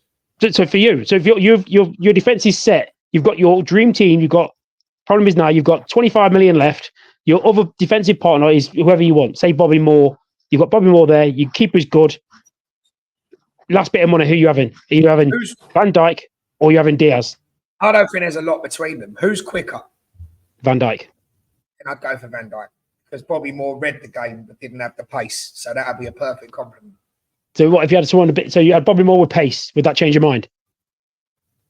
So for you, so if your defence is set, you've got your dream team. Problem is now you've got 25 million left. Your other defensive partner is whoever you want. Say Bobby Moore. You've got Bobby Moore there. Your keeper's good. Last bit of money, who are you having? Are you having Van Dijk or are you having Diaz? I don't think there's a lot between them. Who's quicker? Van Dijk. And I'd go for Van Dijk because Bobby Moore read the game but didn't have the pace. So that would be a perfect compliment. So what if you had someone a bit? So you had Bobby Moore with pace. Would that change your mind?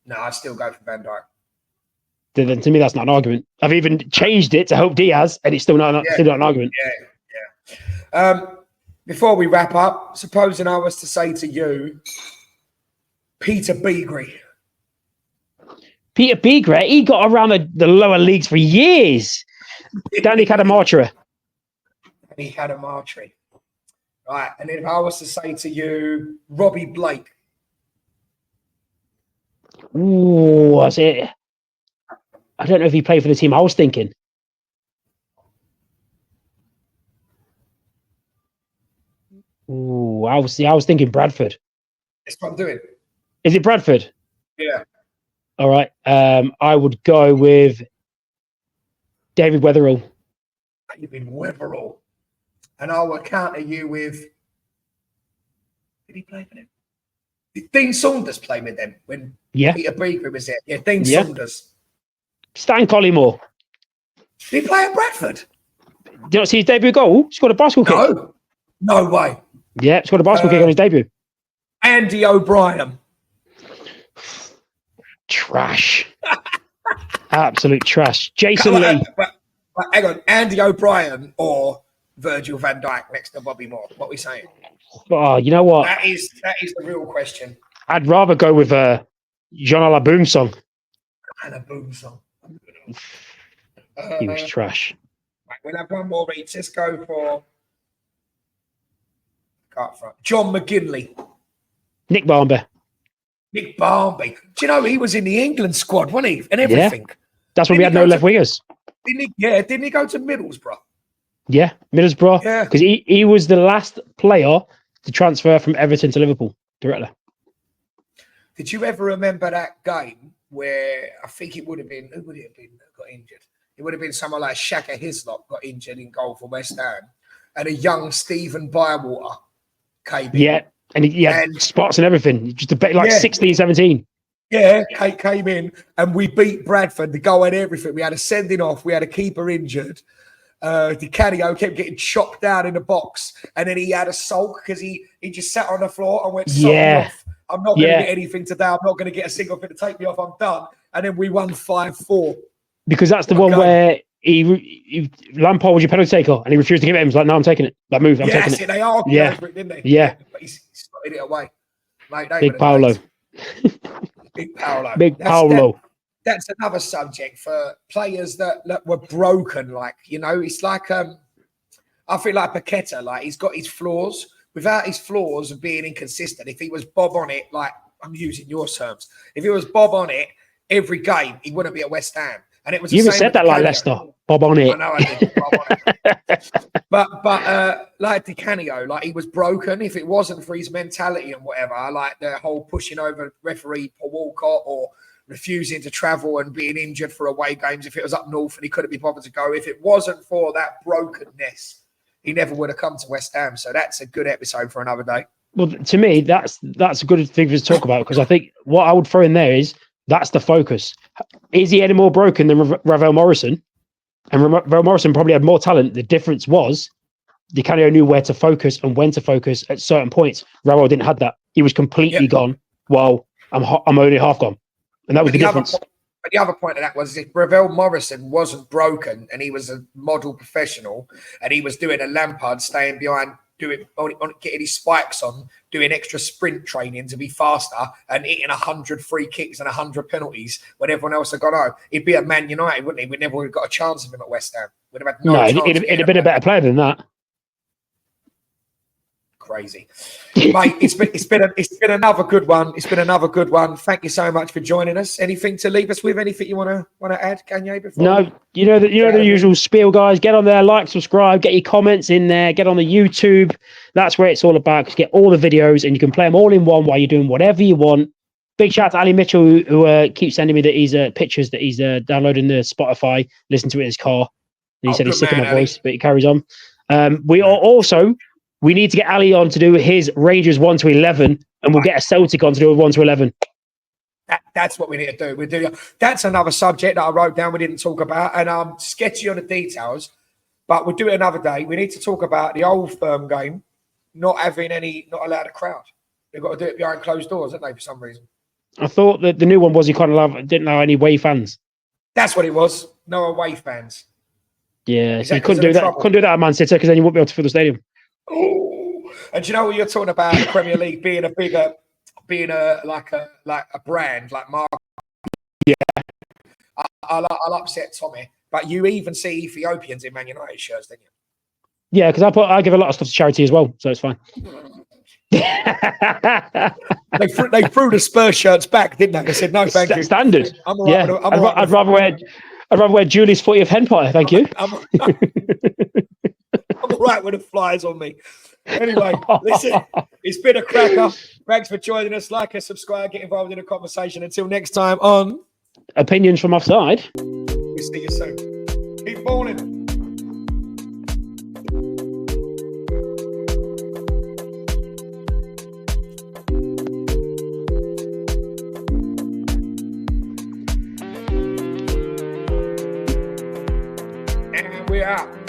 No, I'd still go for Van Dijk. Then to me, that's not an argument. I've even changed it to help Diaz, and it's still not an argument. Yeah. Before we wrap up, supposing I was to say to you, Peter Beagrie. Peter Beagrie, he got around the lower leagues for years. Danny Cadamartra. Right, and if I was to say to you, Robbie Blake. Ooh, that's it. I don't know if he played for the team I was thinking. Ooh, I was thinking Bradford. That's what I'm doing. Is it Bradford? Yeah. All right. I would go with David Weatherall. David Weatherall. And I will counter you with. Did he play for them? Did Dean Saunders play with them when Peter Beagrie was there? Yeah, Dean Saunders. Stan Collymore. Did he play at Bradford? Did you not see his debut goal? He scored a bicycle kick. No way. Yeah, scored a bicycle kick on his debut. Andy O'Brien. Trash. Absolute trash. Jason Lee. But hang on, Andy O'Brien or Virgil van Dijk next to Bobby Moore? What are we saying? Oh, you know what? That is the real question. I'd rather go with Jean-Alain Boumsong. And a Boumsong. He was trash. Right, we'll have one more each. Let's go for John McGinley. Nick Barmby. Do you know he was in the England squad, wasn't he? And everything. Yeah. That's when we had no left wingers. Didn't he go to Middlesbrough? Yeah, Middlesbrough. Yeah. Because he was the last player to transfer from Everton to Liverpool directly. Did you ever remember that game where I think it would have been, who would it have been that got injured? It would have been someone like Shaka Hislop got injured in goal for West Ham. And a young Stephen Bywater came in. Yeah, and he had spots and everything. Just a bit like 16, 17. Yeah, Kate came in and we beat Bradford. The goal had everything. We had a sending off. We had a keeper injured. Di Canio kept getting chopped down in the box. And then he had a sulk because he just sat on the floor and went, off. I'm not going to get anything today. I'm not going to get a single thing to take me off. I'm done. And then we won 5-4. Because that's the one where Lampard was your penalty taker and he refused to give it him. He was like, no, I'm taking it. Like, move, I'm taking it. They argued over it, didn't they? Yeah. But he slotted it away. Mate, Big Paolo. Big Paolo. Big Paolo. that's another subject for players that were broken. Like, you know, it's like I feel like Paqueta, like he's got his flaws. Without his flaws of being inconsistent, if he was Bob on it, like I'm using your terms, if he was Bob on it every game, he wouldn't be at West Ham. And it was the You even same said with that like Canio. Leicester, Bob on it. I know I did, Bob on it. But like Di Canio, like he was broken. If it wasn't for his mentality and whatever, like the whole pushing over referee Paul Walcott or refusing to travel and being injured for away games, if it was up north and he couldn't be bothered to go, if it wasn't for that brokenness, he never would have come to West Ham. So that's a good episode for another day. Well, to me, that's a good thing to talk about, because I think what I would throw in there is that's the focus. Is he any more broken than Ravel Morrison? And Ravel Morrison probably had more talent. The difference was Di Canio knew where to focus and when to focus at certain points. Ravel didn't have that. He was completely gone. Well, I'm only half gone, and that was the difference. But the other point of that was if Ravel Morrison wasn't broken and he was a model professional and he was doing a Lampard, staying behind, getting his spikes on, doing extra sprint training to be faster and hitting 100 free kicks and 100 penalties when everyone else had gone home, he'd be at Man United, wouldn't he? We never would have got a chance of him at West Ham. We'd have had no chance. It'd have been a better player than that. Crazy, mate. It's been another good one. It's been another good one. Thank you so much for joining us. Anything to leave us with? Anything you want to add, Kanye? Before no, you know the usual spiel, guys. Get on there, like, subscribe, get your comments in there. Get on the YouTube. That's where it's all about. Just get all the videos, and you can play them all in one while you're doing whatever you want. Big shout out to Ali Mitchell, who keeps sending me that he's pictures that he's downloading the Spotify, listen to it in his car. And he said he's sick of my voice, but he carries on. We need to get Ali on to do his Rangers 1 to 11, and we'll get a Celtic on to do a 1 to 11. That's what we need to do. That's another subject that I wrote down we didn't talk about, and I'm sketchy on the details, but we'll do it another day. We need to talk about the Old Firm game, not allowed a crowd. They've got to do it behind closed doors, haven't they, for some reason? I thought that the new one was you didn't allow any away fans. That's what it was. No away fans. Yeah, so you couldn't do that. Couldn't do that at Man City because then you wouldn't be able to fill the stadium. Oh, and you know what you're talking about? The Premier League being a brand like Mark. Yeah, I'll upset Tommy, but you even see Ethiopians in Man United shirts, didn't you? Yeah, because I give a lot of stuff to charity as well, so it's fine. They threw the Spurs shirts back, didn't they? They said no, thank you. Standard. I'd rather wear Julie's 40th hen pie, thank you. I'm all right with the flies on me. Anyway, listen, it's been a cracker. Thanks for joining us. Like and subscribe, get involved in the conversation. Until next time on Opinions from Offside. We'll see you soon. Keep bowling. And we're out.